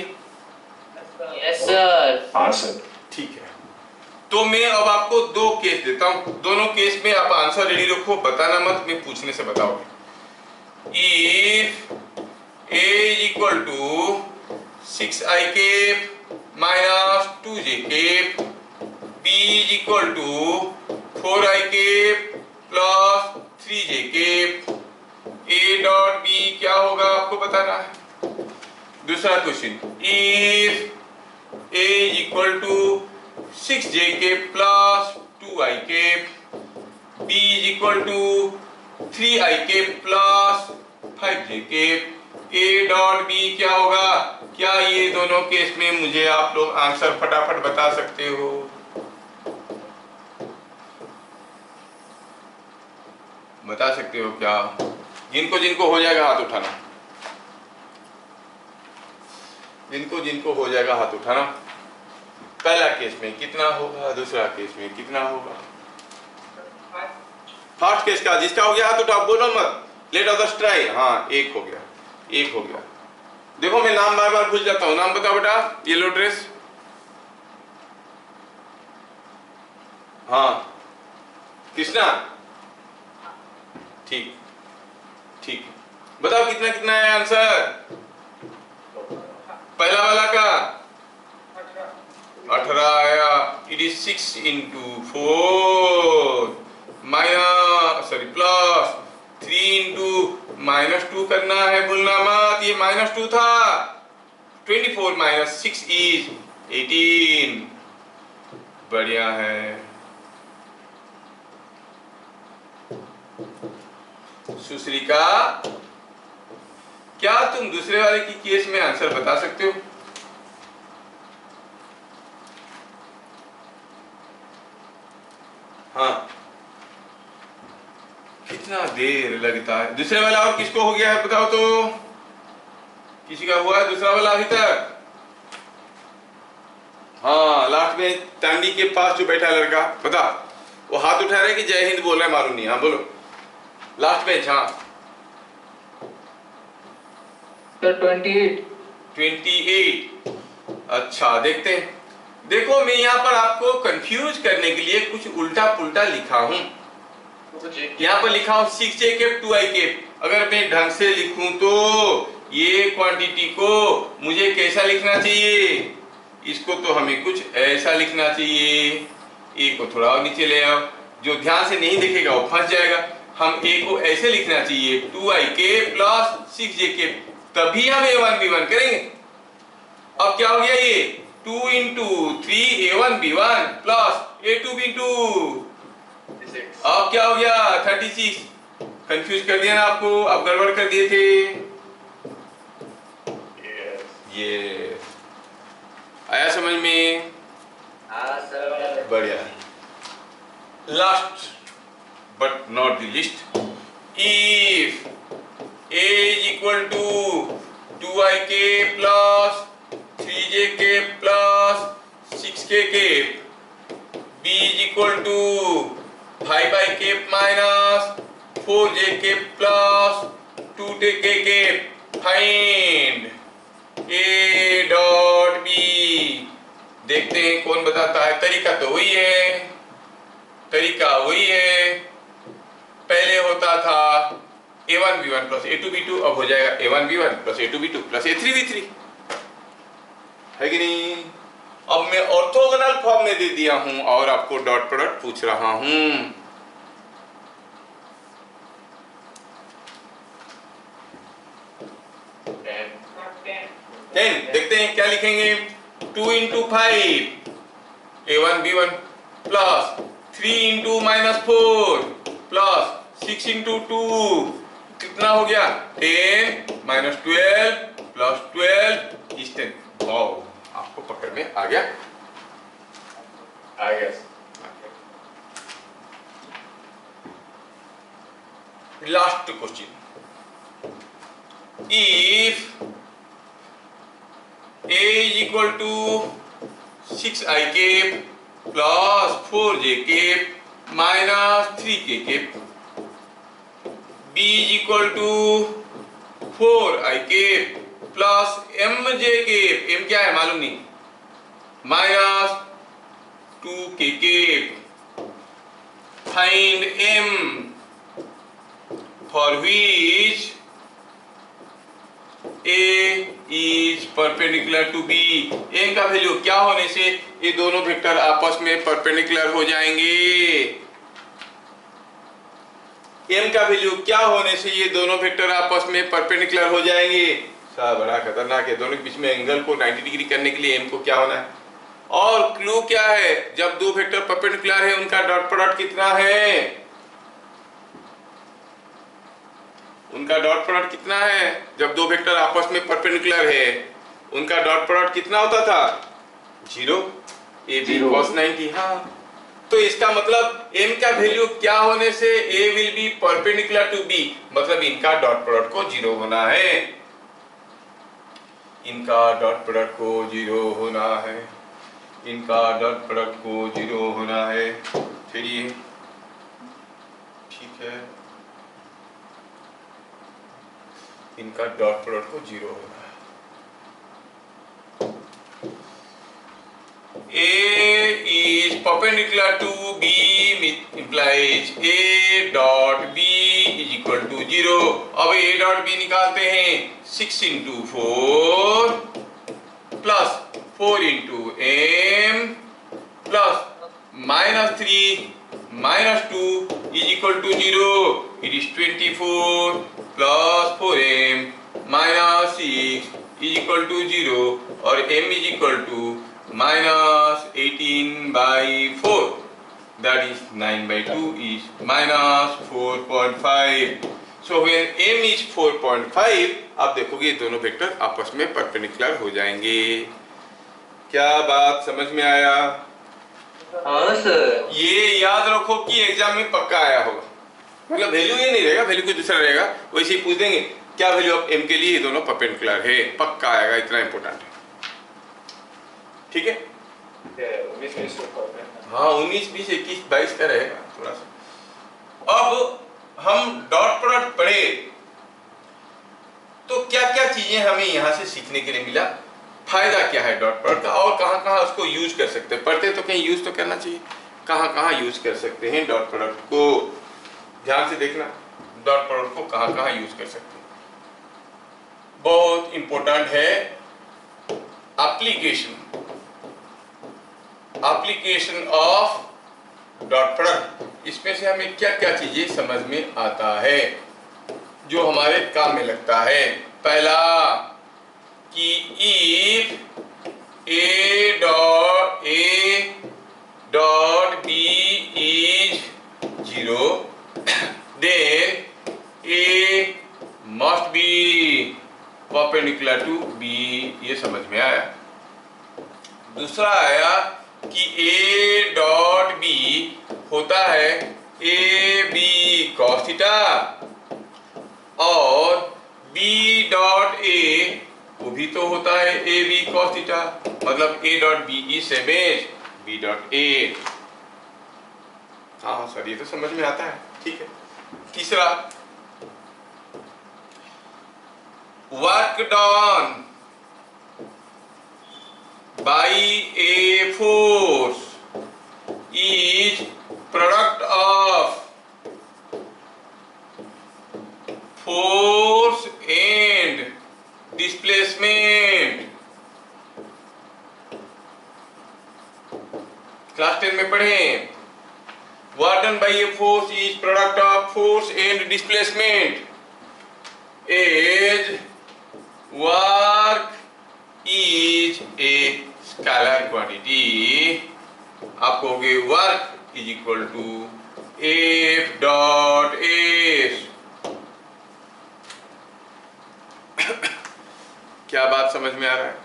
S2: Yes sir. हाँ सर। ठीक है,
S1: तो मैं अब आपको दो केस देता हूं, दोनों केस में आप आंसर रेडी रखो, बताना मत, मैं पूछने से बताओगे। If A is equal to 6I cap minus 2J cap, B is equal to 4I cap plus 3J cap, A dot B क्या होगा आपको बताना है। दूसरा question, if A is equal to 6J cap plus 2I cap, B is equal to 3I cap plus 5J cap, A dot B क्या होगा? क्या ये दोनों केस में मुझे आप लोग आंसर फटाफट बता सकते हो? बता सकते हो क्या? जिनको जिनको हो जाएगा हाथ उठाना, जिनको जिनको हो जाएगा हाथ उठाना। पहला केस में कितना होगा, दूसरा केस में कितना होगा? फर्स्ट केस का जिसका हो गया हाथ उठाओ, बोलो मत, लेट अदर्स ट्राई। हाँ, एक हो गया, एक हो गया। देखो मैं नाम बार बार भूल जाता हूँ, नाम बताओ बेटा। येलो ड्रेस, हाँ कृष्णा, ठीक ठीक। बताओ कितना कितना है आंसर पहला वाला का? 18 आया। It is 6 into 4 minus sorry plus 3 into -2 करना है, भूलना मत, ये -2 था। 24 माइनस 6 इज 18। बढ़िया है। सुश्रिका, क्या तुम दूसरे वाले की केस में आंसर बता सकते हो? हाँ, कितना देर लगता है? दूसरे वाला और किसको हो गया है बताओ तो? किसी का हुआ है दूसरा वाला अभी तक? हाँ, लास्ट में टांडी के पास जो बैठा लड़का, बता। वो हाथ उठा रहे कि जय हिंद बोल रहे, मालूम नहीं। हाँ बोलो, लास्ट बेंच। हाँ
S2: सर 28।
S1: 28। अच्छा, देखते हैं। देखो मैं यहाँ पर आपको कंफ्यूज करने के लिए कुछ उल्टा पुल्टा लिखा हूँ। यहाँ पर लिखा हूँ 6j कैप 2i कैप। अगर मैं ढंग से लिखूं तो ये क्वांटिटी को मुझे कैसा लिखना चाहिए? इसको तो हमें कुछ ऐसा लिखना चाहिए। ए को थोड़ा और नीचे ले आओ, जो ध्यान से नहीं देखेगा वो फंस जाएगा। हम ए को ऐसे लिखना चाहिए 2i cap plus 6j cap, तभी हम a1b1 करेंगे। अब क्या हो गया ये? 2 इंटू 3 a1b1 प्लस a2b2। अब क्या हो गया? 36। कंफ्यूज कर दिया ना आपको? अब गड़बड़ कर दिए थे। ये आया समझ में? बढ़िया। Last but not the list, if a is equal to 2i k plus 3j k plus 6k k, b is equal to 5i k minus 4j k plus 2k k, find a dot b। देखते हैं कौन बताता है। तरीका तो वही है, तरीका वही है। पहले होता था a1b1 प्लस a2b2, अब हो जाएगा a1b1 plus a2b2 plus a3b3, है कि नहीं? अब मैं ऑर्थोगोनल फॉर्म में दे दिया हूं और आपको डॉट प्रोडक्ट पूछ रहा हूं। 10 देखते हैं क्या लिखेंगे। 2 into 5 a1b1 plus 3 into -4 plus 6 into 2 कितना हो गया? 10 -12 प्लस 12 इज 10। वाओ, आपको पकड़ में आ गया? आ गया। Last question, if a is equal to 6i cap plus 4j cap minus 3k cap, b is equal to 4i cap plus mj cap, m क्या है मालूम नहीं, minus 2k cap, find m for which a is perpendicular to b। m का value क्या होने से ये दोनों वेक्टर आपस में परपेंडिकुलर हो जाएंगे? m का वैल्यू क्या होने से ये दोनों वेक्टर आपस में परपेंडिकुलर हो जाएंगे? साहब बड़ा खतरनाक है। दोनों के बीच में एंगल को 90 डिग्री करने के लिए m को क्या होना है? और क्लू क्या है? जब दो वेक्टर परपेंडिकुलर है उनका डॉट प्रोडक्ट कितना है? उनका डॉट प्रोडक्ट कितना है? जब दो वेक्टर आपस में परपेंडिकुलर है उनका डॉट प्रोडक्ट कितना होता था? 0। A B cos 90। हाँ, तो इसका मतलब m का वैल्यू क्या होने से a will be perpendicular to b, मतलब इनका डॉट प्रोडक्ट को 0 होना है, इनका डॉट प्रोडक्ट को 0 होना है, इनका डॉट प्रोडक्ट को 0 होना है। चलिए ठीक है, इनका डॉट प्रोडक्ट को 0 होना है। A is perpendicular to B implies A dot B is equal to 0। अब A dot B निकालते हैं, 6 into 4 plus 4 into M plus -3 -2 is equal to 0। It is 24 plus 4M minus 6 is equal to 0 और M is equal to minus 18/4, that is 9/2 is minus 4.5। So when m is 4.5, आप देखोगे दोनों vector आपस में perpendicular हो जाएंगे। क्या बात समझ में आया?
S2: हाँ सर।
S1: ये याद रखो कि एग्जाम में पक्का आया होगा, मतलब वैल्यू ये नहीं रहेगा, वैल्यू कुछ दूसरा रहेगा, वैसे ही पूछ देंगे क्या वैल्यू ऑफ m के लिए ये दोनों परपेंडिकुलर है, पक्का आएगा, इतना इंपॉर्टेंट है। ठीक है,
S2: 19, 20
S1: हाँ 19, 20, 21, 22 का रहेगा थोड़ा सा। अब हम डॉट प्रोडक्ट पढ़े तो क्या क्या चीजें हमें यहाँ से सीखने के लिए मिला, फायदा क्या है डॉट प्रोडक्ट का और कहाँ कहाँ उसको यूज कर सकते हैं। पढ़ते तो कहीं यूज तो करना चाहिए, कहाँ कहाँ यूज कर सकते हैं डॉट प्रोडक्ट को, ध्यान से देखना डॉट प्रोडक्ट को कहाँ कहाँ यूज कर सकते हैं। बहुत इंपॉर्टेंट है एप्लीकेशन ऑफ डॉट प्रोडक्ट। इसमें से हमें क्या क्या चीजें समझ में आता है जो हमारे काम में लगता है। पहला कि if a dot b is 0 then a must be perpendicular to b, ये समझ में आया। दूसरा आया कि a डॉट b होता है a b cos थीटा और b डॉट a वो भी तो होता है a b cos थीटा, मतलब a dot b is same as b dot a। हाँ सर ये तो समझ में आता है, ठीक है। तीसरा work done by a force is product of force and displacement। Class 10 में पढ़े, work done by a force is product of force and displacement as work is a scalar quantity। आप कहोगे work is equal to F dot S। क्या बात समझ में आ रहा है?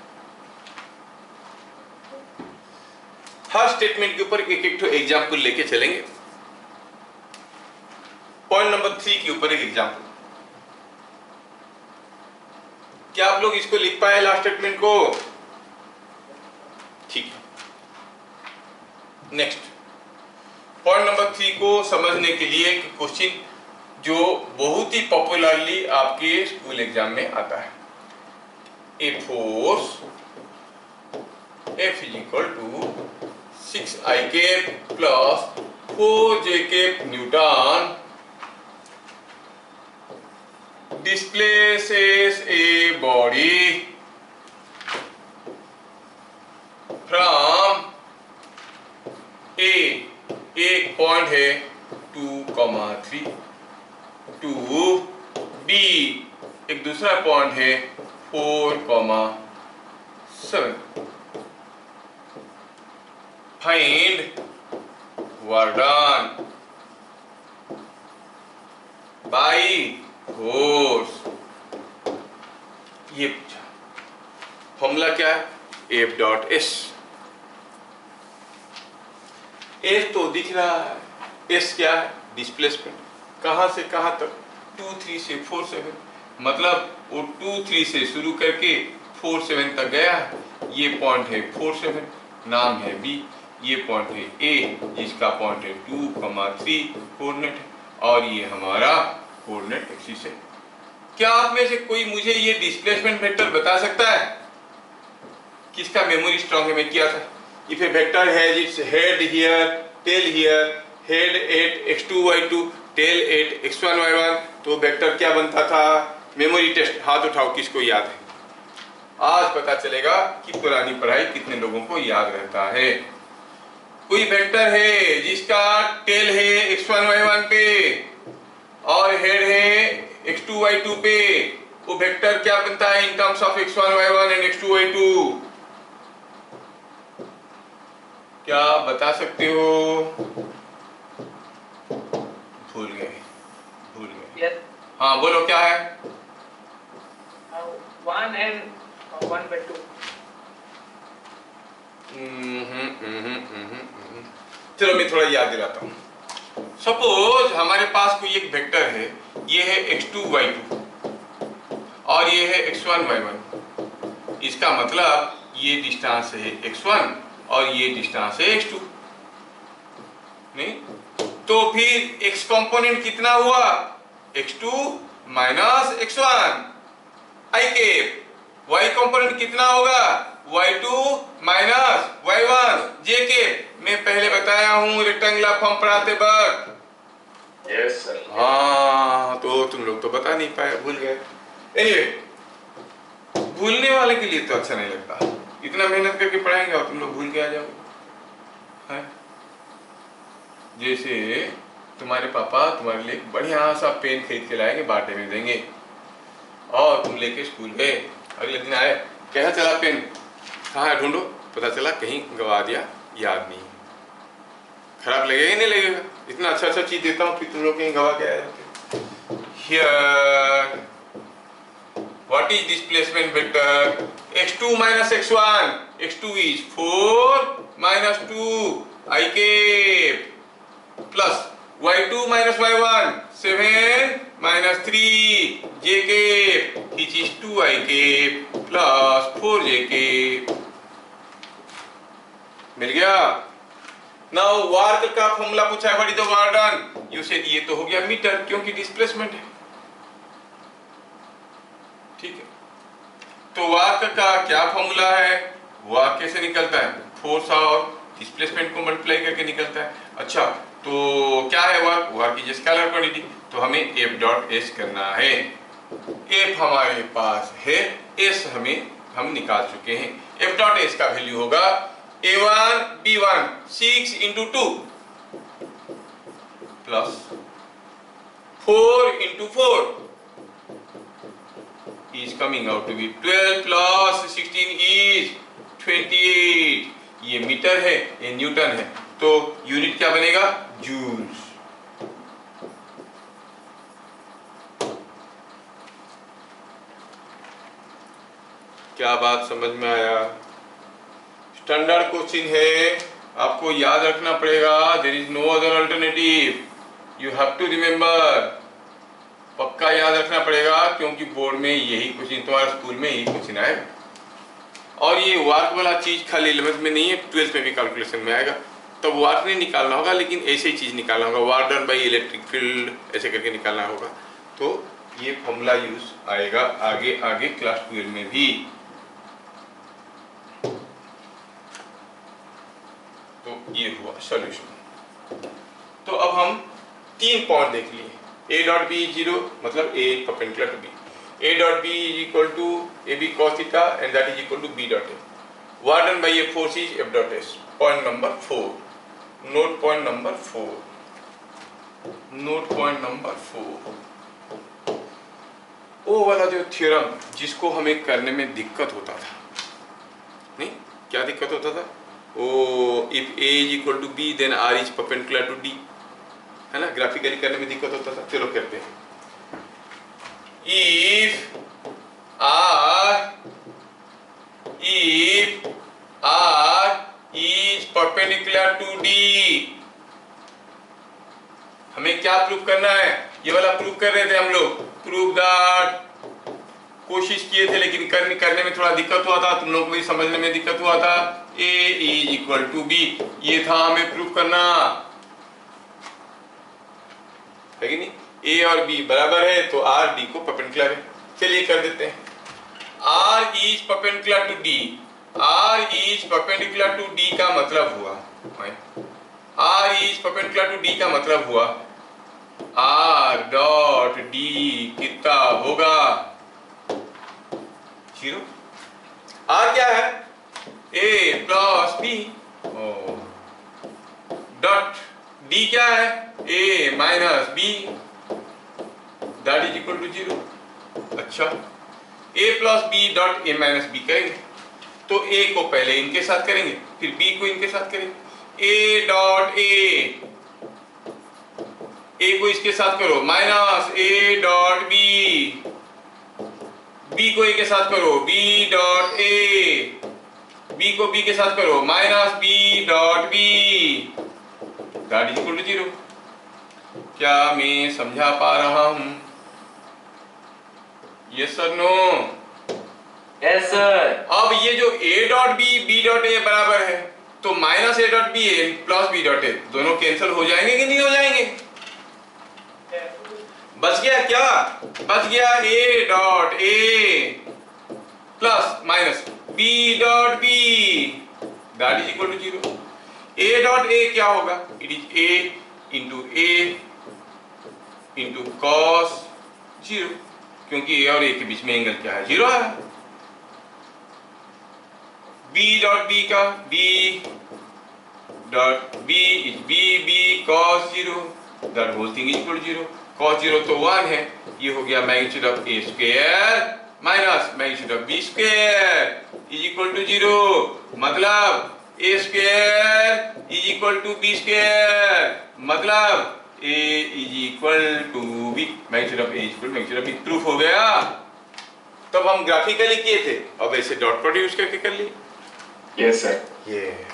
S1: हर स्टेटमेंट के ऊपर एक एक एग्जाम्पल लेके चलेंगे। पॉइंट नंबर 3 के ऊपर एक एग्जाम्पल। क्या आप लोग इसको लिख पाए लास्ट स्टेटमेंट को? ठीक है। नेक्स्ट पॉइंट नंबर 3 को समझने के लिए एक क्वेश्चन जो बहुत ही पॉपुलरली आपके स्कूल एग्जाम में आता है। A force F is equal to 6I cap plus 4J cap newton displaces a body from A, एक पॉइंट है 2,3 टू B, एक दूसरा पॉइंट है 4,7। Find work done by force. ये पूछा, फॉर्मूला क्या है? F dot S। एस तो दिख रहा है, एस क्या है? डिस्प्लेसमेंट। कहाँ से कहाँ तक? 2 3 से 4 7, मतलब वो 2 3 से शुरू करके 4 7 तक गया। ये पॉइंट है 4 7, नाम है बी। ये पॉइंट है ए, जिसका पॉइंट है 2 3 कोऑर्डिनेट है, और ये हमारा कोऑर्डिनेट एक्सिस है। क्या आप में से कोई मुझे ये डिस्प्लेसमेंट वेक्टर बता सकता है? किसका मेमोरी स्ट्रॉन्ग है? मैं किया था। If a vector has its head here, tail here, head at x2 y2, tail at x1 y1, तो वेक्टर क्या बनता था? Memory test. हाथ उठाओ किसको याद है? आज पता चलेगा कि पुरानी पढ़ाई कितने लोगों को याद रहता है। कोई वेक्टर है जिसका टेल है x1 y1 पे और हेड है x2 y2 पे, वो वेक्टर क्या बनता है in terms of x1 y1 and x2 y2? क्या बता सकते हो? भूल गए, भूल गए।
S2: Yes.
S1: हाँ बोलो क्या है?
S2: 1 and 1/2.
S1: चलो मैं थोड़ा याद दिलाता हूँ। सपोज हमारे पास कोई एक वेक्टर है, ये है x2 y2 और ये है x1 y1। इसका मतलब ये डिस्टेंस है x1 और ये डिस्टेंस है x2, नहीं? तो फिर x कंपोनेंट कितना हुआ? x2 minus x1 i cap. y component कितना होगा? y2 minus y1 j cap. मैं पहले बताया हूं रेक्टेंगुलर फॉर्म पढ़ाते वक्त।
S2: Yes sir.
S1: हाँ, तो तुम लोग तो बता नहीं पाए, भूल गए। एनीवे, भूलने वाले के लिए तो अच्छा नहीं लगता। इतना मेहनत करके पढ़ाएंगे और तुम लोग भूल के आ जाओगे, हैं? जैसे तुम्हारे पापा तुम्हारे लिए बढ़िया सा पेन खरीद के लाएंगे, बाटे में देंगे, और तुम लेके स्कूल गए। अगले दिन आए, कैसा चला पेन? कहाँ है? ढूंढो। पता चला कहीं गवा दिया, याद नहीं। खराब लगेगा नहीं लगेगा? इतना अच्छा अच्छा चीज देता हूँ फिर तुम लोग कहीं गवा के आए जाते। Here, what is displacement vector? x2 minus x1. x2 is 4 minus 2 I cap plus y2 minus y1 7 minus 3 j cap, which is 2 I cap plus 4 j cap। मिल गया? नाउ वार्क का फॉर्मूला पूछा है, what is the work done? You said ये तो हो गया metre, क्योंकि डिस्प्लेसमेंट है। ठीक है, तो वार्क का क्या फॉर्मूला है? वार्क कैसे निकलता है? फोर्स और डिस्प्लेसमेंट को मल्टीप्लाई करके निकलता है। अच्छा, तो क्या है वार्क? वार्क इज स्केलर क्वांटिटी, तो हमें f डॉट s करना है। f हमारे पास है, s हम निकाल चुके हैं। f डॉट s का वैल्यू होगा a1 b1 6 into 2 plus 4 into 4 is coming out to be 12 plus 16 is 28। ये मीटर है, ये न्यूटन है, तो यूनिट क्या बनेगा? जूल्स। क्या बात समझ में आया? स्टैंडर्ड क्वेश्चन है, आपको याद रखना पड़ेगा। There is no other alternative, you have to remember. पक्का याद रखना पड़ेगा, क्योंकि बोर्ड में यही क्वेश्चन, तुम्हारे स्कूल में यही क्वेश्चन आएगा। और ये वार्क वाला चीज खाली 11th में नहीं है, 12th में भी कैलकुलेशन में आएगा। तब वार्क नहीं निकालना होगा, लेकिन ऐसे ही चीज निकालना होगा, वार्क डन बाई इलेक्ट्रिक फील्ड ऐसे करके निकालना होगा। तो ये फॉर्मूला यूज आएगा आगे आगे क्लास 12 में भी। तो ये हुआ सॉल्यूशन। तो अब हम 3 पॉइंट देख लिए। a डॉट बी 0, मतलब a perpendicular to b। a dot b is equal to ab cos theta and that is equal to b dot a. Work done by a force is f dot s. Point number 4. Note point number 4. Note point number 4. वो वाला जो theorem जिसको हमें करने में दिक्कत होता था, नहीं क्या दिक्कत होता था? ओ if a is equal to b then r is perpendicular to d, है ना? ग्राफिकली करने में दिक्कत होता था। चलो करते हैं। if r is perpendicular perpendicular to D. हमें क्या प्रूव करना है? ये वाला प्रूव कर रहे थे हम लोग। प्रूव दैट, कोशिश किए थे लेकिन करने में थोड़ा दिक्कत हुआ था, तुम लोगों को भी समझने में दिक्कत हुआ था। ए इज इक्वल टू बी, ये था हमें प्रूव करना, है कि नहीं? ए और बी बराबर है तो आर डी को परपेंडिकुलर है। चलिए कर देते हैं। R is perpendicular to D. R is perpendicular to D का मतलब हुआ, R is perpendicular to D का मतलब हुआ आर डॉट डी कितना होगा? 0। आर क्या है? A plus B. Dot D क्या है? A minus B, that is equal to 0। अच्छा, A plus B dot A minus B करेंगे तो ए को पहले इनके साथ करेंगे, फिर बी को इनके साथ करेंगे। ए डॉट ए को इसके साथ करो, minus A dot B, B को ए के साथ करो, बी डॉट ए, बी को बी के साथ करो, minus B dot B, that is equal to 0। क्या मैं समझा पा रहा हूं? यस और नो?
S2: Yes sir.
S1: अब ये जो a dot B B dot A बराबर है तो minus A dot B A plus B dot A दोनों कैंसिल हो जाएंगे कि नहीं हो जाएंगे? बच गया क्या? बच गया a dot A plus minus B dot B, that is equal to 0। a dot A क्या होगा? It is a into cos 0, क्योंकि ए और ए के बीच में एंगल क्या है? 0 है। b डॉट बी का b dot b is b cos 0, that whole thing is equal to 0। cos 0 तो 1 है, ये हो गया magnitude of a square minus magnitude of b square is equal to 0। मतलब a square is equal to b square, मतलब a is equal to b, magnitude of a equal magnitude of b। Proof हो गया। तब हम graphically किए थे, अब ऐसे डॉट प्रोडक्ट यूज करके कर लिए।
S3: Yes sir.
S1: ये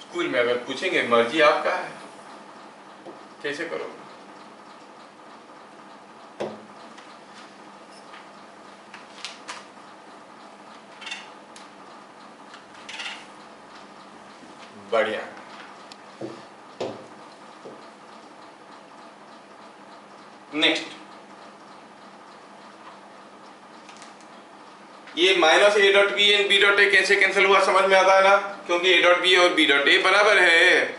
S1: स्कूल में अगर पूछेंगे मर्जी आपका है, कैसे करो? बढ़िया। नेक्स्ट, ये minus A dot B and B dot A कैसे कैंसिल हुआ समझ में आता है ना? क्योंकि ए डॉट बी और बी डॉट ए बराबर है।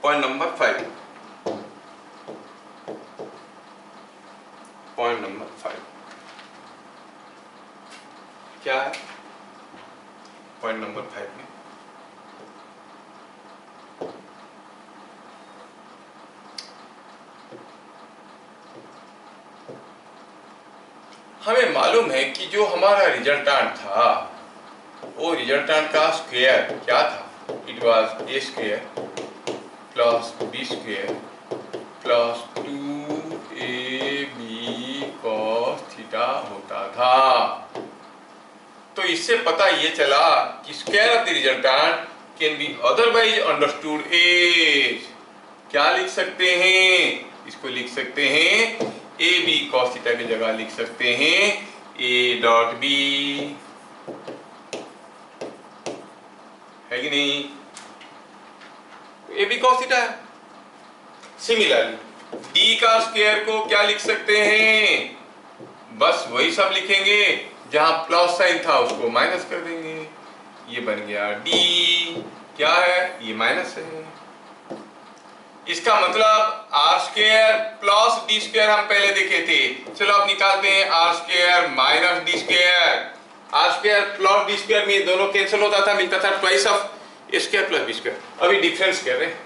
S1: पॉइंट नंबर 5, पॉइंट नंबर 5 क्या है? पॉइंट नंबर 5 में हमें मालूम है कि जो हमारा रिजल्टेंट था वो रिजल्टेंट का स्क्वायर क्या था? It was A square plus B square plus 2ab cos theta होता था। तो इससे पता ये चला कि square of the resultant can be otherwise understood as, क्या लिख सकते हैं? इसको लिख सकते हैं ए बी कॉस थीटा की जगह लिख सकते हैं ए डॉट बी, है कि नहीं? A B cos theta. Similarly D का स्क्वायर को क्या लिख सकते हैं? बस वही सब लिखेंगे, जहां प्लस साइन था उसको माइनस कर देंगे, ये बन गया डी। क्या है? ये माइनस है। इसका मतलब R square plus D square हम पहले देखे थे। चलो अब निकालते हैं R square minus D square. R square plus D square में दोनों कैंसिल होता था, मिलता था twice of A square plus B square. अभी डिफरेंस कर रहे हैं,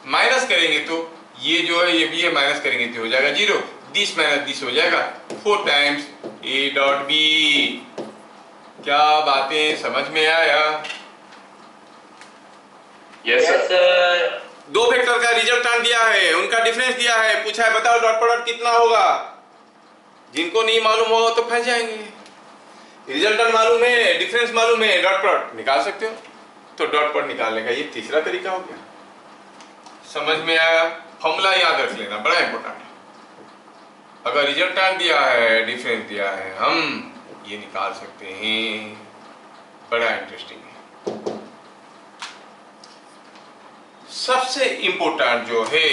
S1: माइनस करेंगे तो ये जो है ये भी है, माइनस करेंगे तो हो जाएगा 0, दिस माइनस दिस हो जाएगा 4 टाइम्स ए डॉट बी। क्या बातें समझ में आया?
S3: Yes sir.
S1: दो वेक्टर का रिजल्टेंट दिया है, उनका डिफरेंस दिया है, पूछा है बताओ डॉट प्रोडक्ट कितना होगा। जिनको नहीं मालूम होगा तो फंस जाएंगे। रिजल्टेंट मालूम है, डिफरेंस मालूम है, डॉट प्रोडक्ट निकाल सकते हो। तो डॉट प्रोडक्ट निकालने का ये तीसरा तरीका हो गया। समझ में आया? फॉर्मूला याद रख लेना, बड़ा इंपॉर्टेंट है। अगर रिजल्टेंट दिया है, डिफरेंस दिया है, हम ये निकाल सकते हैं, बड़ा इंटरेस्टिंग है। सबसे इंपॉर्टेंट जो है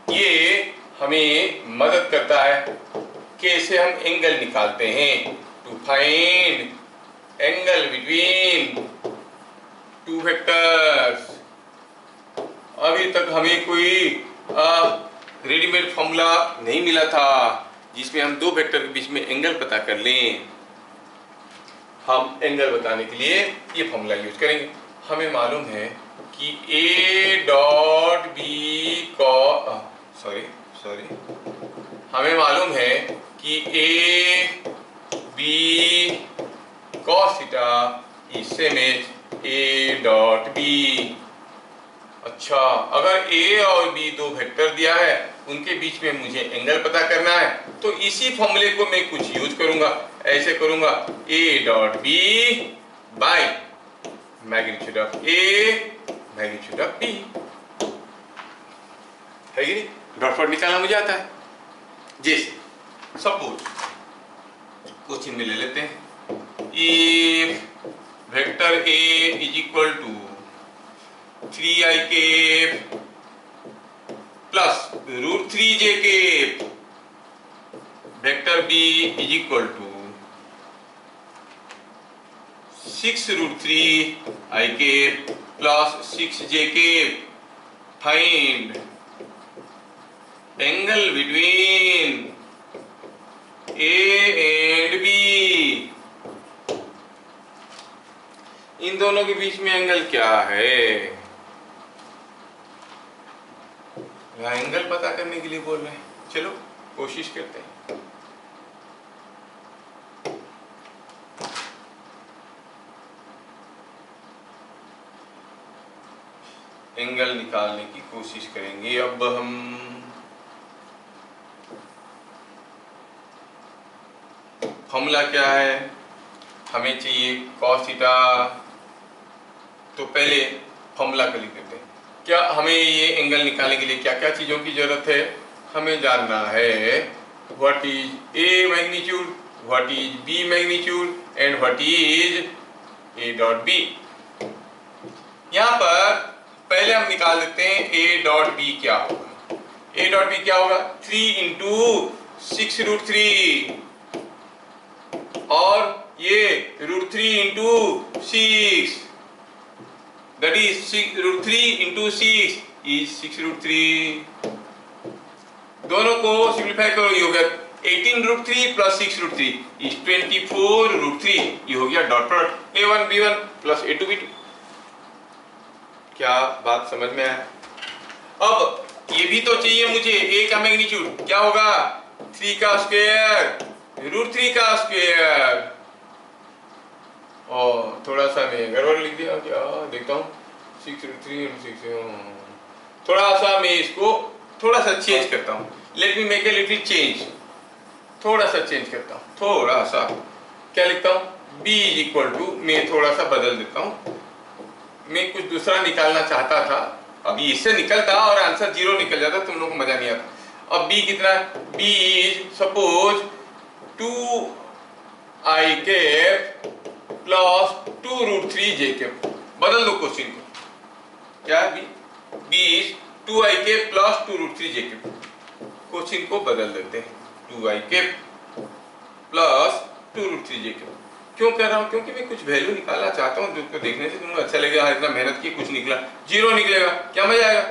S1: ये हमें मदद करता है कैसे हम एंगल निकालते हैं, to find angle between two vectors. अभी तक हमें कोई रेडीमेड फॉर्मूला नहीं मिला था जिसमें हम दो वेक्टर के बीच में एंगल पता कर लें। हम एंगल बताने के लिए ये फॉर्मूला यूज करेंगे। हमें मालूम है कि A डॉट बी हमें मालूम है कि A B cos theta is same as A dot B. अच्छा, अगर A और B दो वेक्टर दिया है, उनके बीच में मुझे एंगल पता करना है, तो इसी फॉर्मूले को मैं कुछ यूज करूंगा। ऐसे करूंगा A dot B by magnitude of A magnitude of B, है कि नहीं? डॉट प्रोडक्ट निकालना मुझे आता है। जैसे सपोज क्वेश्चन में ले लेते हैं, if vector A is equal to 3i cap plus root 3j cap, vector B is equal to 6 root 3i cap plus 6j cap, find angle between A and B। इन दोनों के बीच में angle क्या है? एंगल पता करने के लिए बोल रहे हैं। चलो कोशिश करते हैं। एंगल निकालने की कोशिश करेंगे। अब हम फॉर्मूला क्या है? हमें चाहिए cos थीटा। तो पहले फॉर्मूला का लिख देते हैं। क्या हमें ये एंगल निकालने के लिए क्या क्या चीजों की जरूरत है? हमें जानना है what is A magnitude, what is B magnitude and what is A dot B। यहाँ पर पहले हम निकाल देते हैं A डॉट B क्या होगा। A डॉट B क्या होगा? 3 इंटू 6 रूट 3, और ये root 3 into 6, that is root 3 into 6 is 6 root 3। दोनों को सिंप्लीफाई करो, ये हो गया 18 root 3 plus 6 root 3 is 24 root 3। ये हो गया dot product A1 B1 plus A2 B2। क्या बात समझ में आया? अब ये भी तो चाहिए मुझे, A का मैग्नीट्यूड क्या होगा? 3 का स्क्वायर रूट 3 का स्क्वायर। और थोड़ा सा मैं गड़बड़ लिख दिया क्या, देखता हूँ 6 रूट 3 6। थोड़ा सा मैं इसको थोड़ा सा चेंज करता हूँ। Let me make a little change. थोड़ा सा चेंज करता हूँ, थोड़ा सा। क्या लिखता हूँ? B इज इक्वल टू, मैं थोड़ा सा बदल देता हूँ। मैं कुछ दूसरा निकालना चाहता था, अभी इससे निकलता और आंसर 0 निकल जाता, तुम लोगों को मजा नहीं आता। अब B कितना है? B is suppose 2i cap plus 2 root 3j cap. बदल दो क्वेश्चन को। क्या B is 2i cap plus 2 root 3j cap. Question को बदल देते हैं, 2i cap plus 2 root 3j cap. क्यों कर रहा हूँ? क्योंकि मैं कुछ वैल्यू निकालना चाहता हूँ जो देखने से तुमको अच्छा लगेगा। इतना मेहनत की, कुछ निकला 0 निकलेगा, क्या मजा आएगा?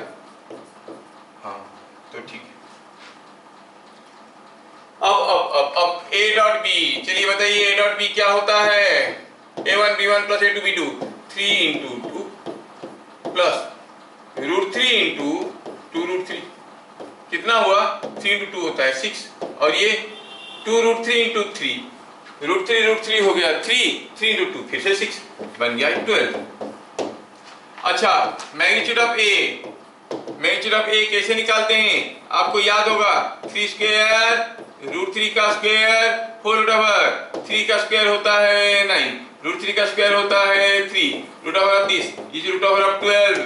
S1: हाँ तो ठीक है। अब A डॉट B, चलिए बताइए A डॉट B क्या होता है? A1 B1 plus A2 B2, 3 into 2 plus root 3 into 2 root 3। कितना हुआ? 3 इंटू 2 होता है 6, और ये 2 रूट 3 इंटू 3, रूट 3 हो गया 3 इंटू 2 फिर से 6, बन गया 12। अच्छा, magnitude of A, magnitude of A कैसे निकालते हैं? आपको याद होगा 3 स्क्वायर रूट 3 का स्क्वायर 4 रूट ओवर 3 का स्क्वायर होता है 9, रूट 3 का स्क्वायर होता है 3, root over of this is root over of 12।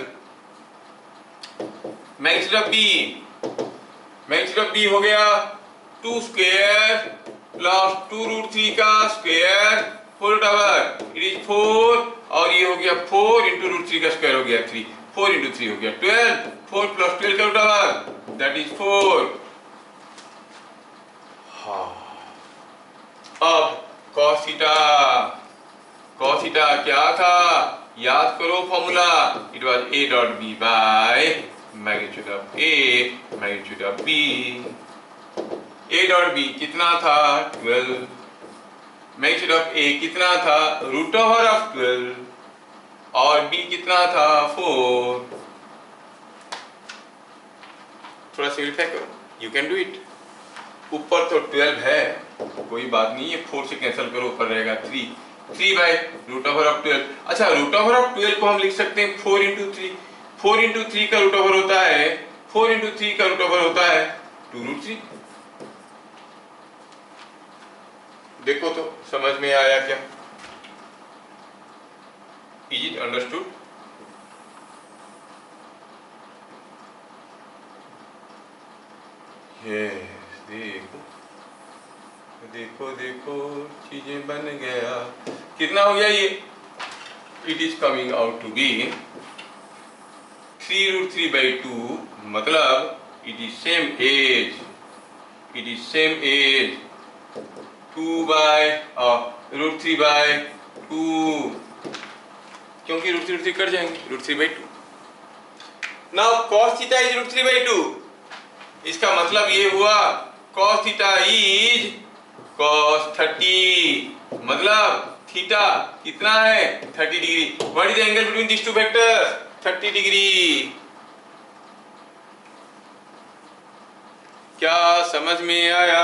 S1: Magnitude of B हो गया 2 स्क्वायर प्लस 2 रूट 3 का square 4 root over it is 4, और ये हो गया 4 इंटू रूट 3 का स्क्वायर हो गया 3, 4 इंटू 3 हो गया 12, 4 प्लस 12 का रूट ओवर दैट इज 4। हाँ, अब cos थीटा क्या था, याद करो formula, it was a dot b by magnitude of a magnitude of b। a dot b कितना था 12, मैग्नीट्यूड ऑफ a कितना था रूट ओवर ऑफ 12, और b कितना था 4। थोड़ा सिंप्लीफाई करो, यू कैन डू इट। ऊपर तो 12 है, कोई बात नहीं है, 4 से कैंसिल करो, ऊपर रहेगा 3 बाय रूट ओवर ऑफ 12। अच्छा, रूट ओवर ऑफ 12 को हम लिख सकते हैं 4 इंटू 3, 4 इंटू 3 का रूट ओवर होता है 4 इंटू 3 का रूट ओवर होता है 2 रूट 3। देखो तो समझ में आया क्या? Is it understood? देखो देखो देखो चीजें बन गया। कितना हो गया ये? It is coming out to be 3 root 3 by 2, मतलब it is same as 2 by root 3 by 2, क्योंकि रूट 3 कट जाएंगे, root 3 by 2। Now cos theta is root 3 by 2, इसका मतलब ये हुआ cos थीटा इज cos 30, मतलब थीटा कितना है 30 degree. What is the angle between this two vectors? 30 degree. क्या समझ में आया?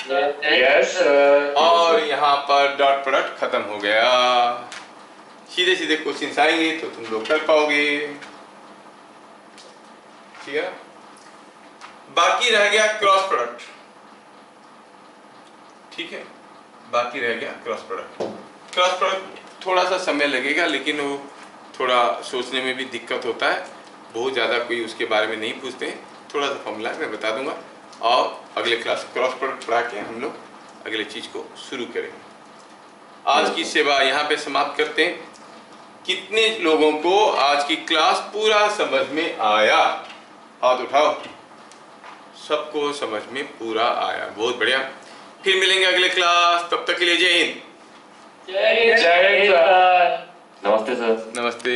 S3: Yes, sir.
S1: और यहाँ पर डॉट प्रोडक्ट खत्म हो गया। सीधे सीधे क्वेश्चन आएंगे तो तुम लोग कर पाओगे, ठीक है। बाकी रह गया क्रॉस प्रोडक्ट, ठीक है, बाकी रह गया क्रॉस प्रोडक्ट। क्रॉस प्रोडक्ट थोड़ा सा समय लगेगा, लेकिन वो थोड़ा सोचने में भी दिक्कत होता है, बहुत ज़्यादा कोई उसके बारे में नहीं पूछते हैं। थोड़ा सा फॉर्मूला मैं बता दूंगा, और अगले क्लास क्रॉस प्रोडक्ट पढ़ा के हम लोग अगले चीज़ को शुरू करेंगे। आज की सेवा यहाँ पे समाप्त करते हैं। कितने लोगों को आज की क्लास पूरा समझ में आया? हाथ उठाओ। सबको समझ में पूरा आया, बहुत बढ़िया। फिर मिलेंगे अगले क्लास, तब तक के लिए जय हिंद।
S2: जय हिंद सर।
S3: नमस्ते सर।
S1: नमस्ते।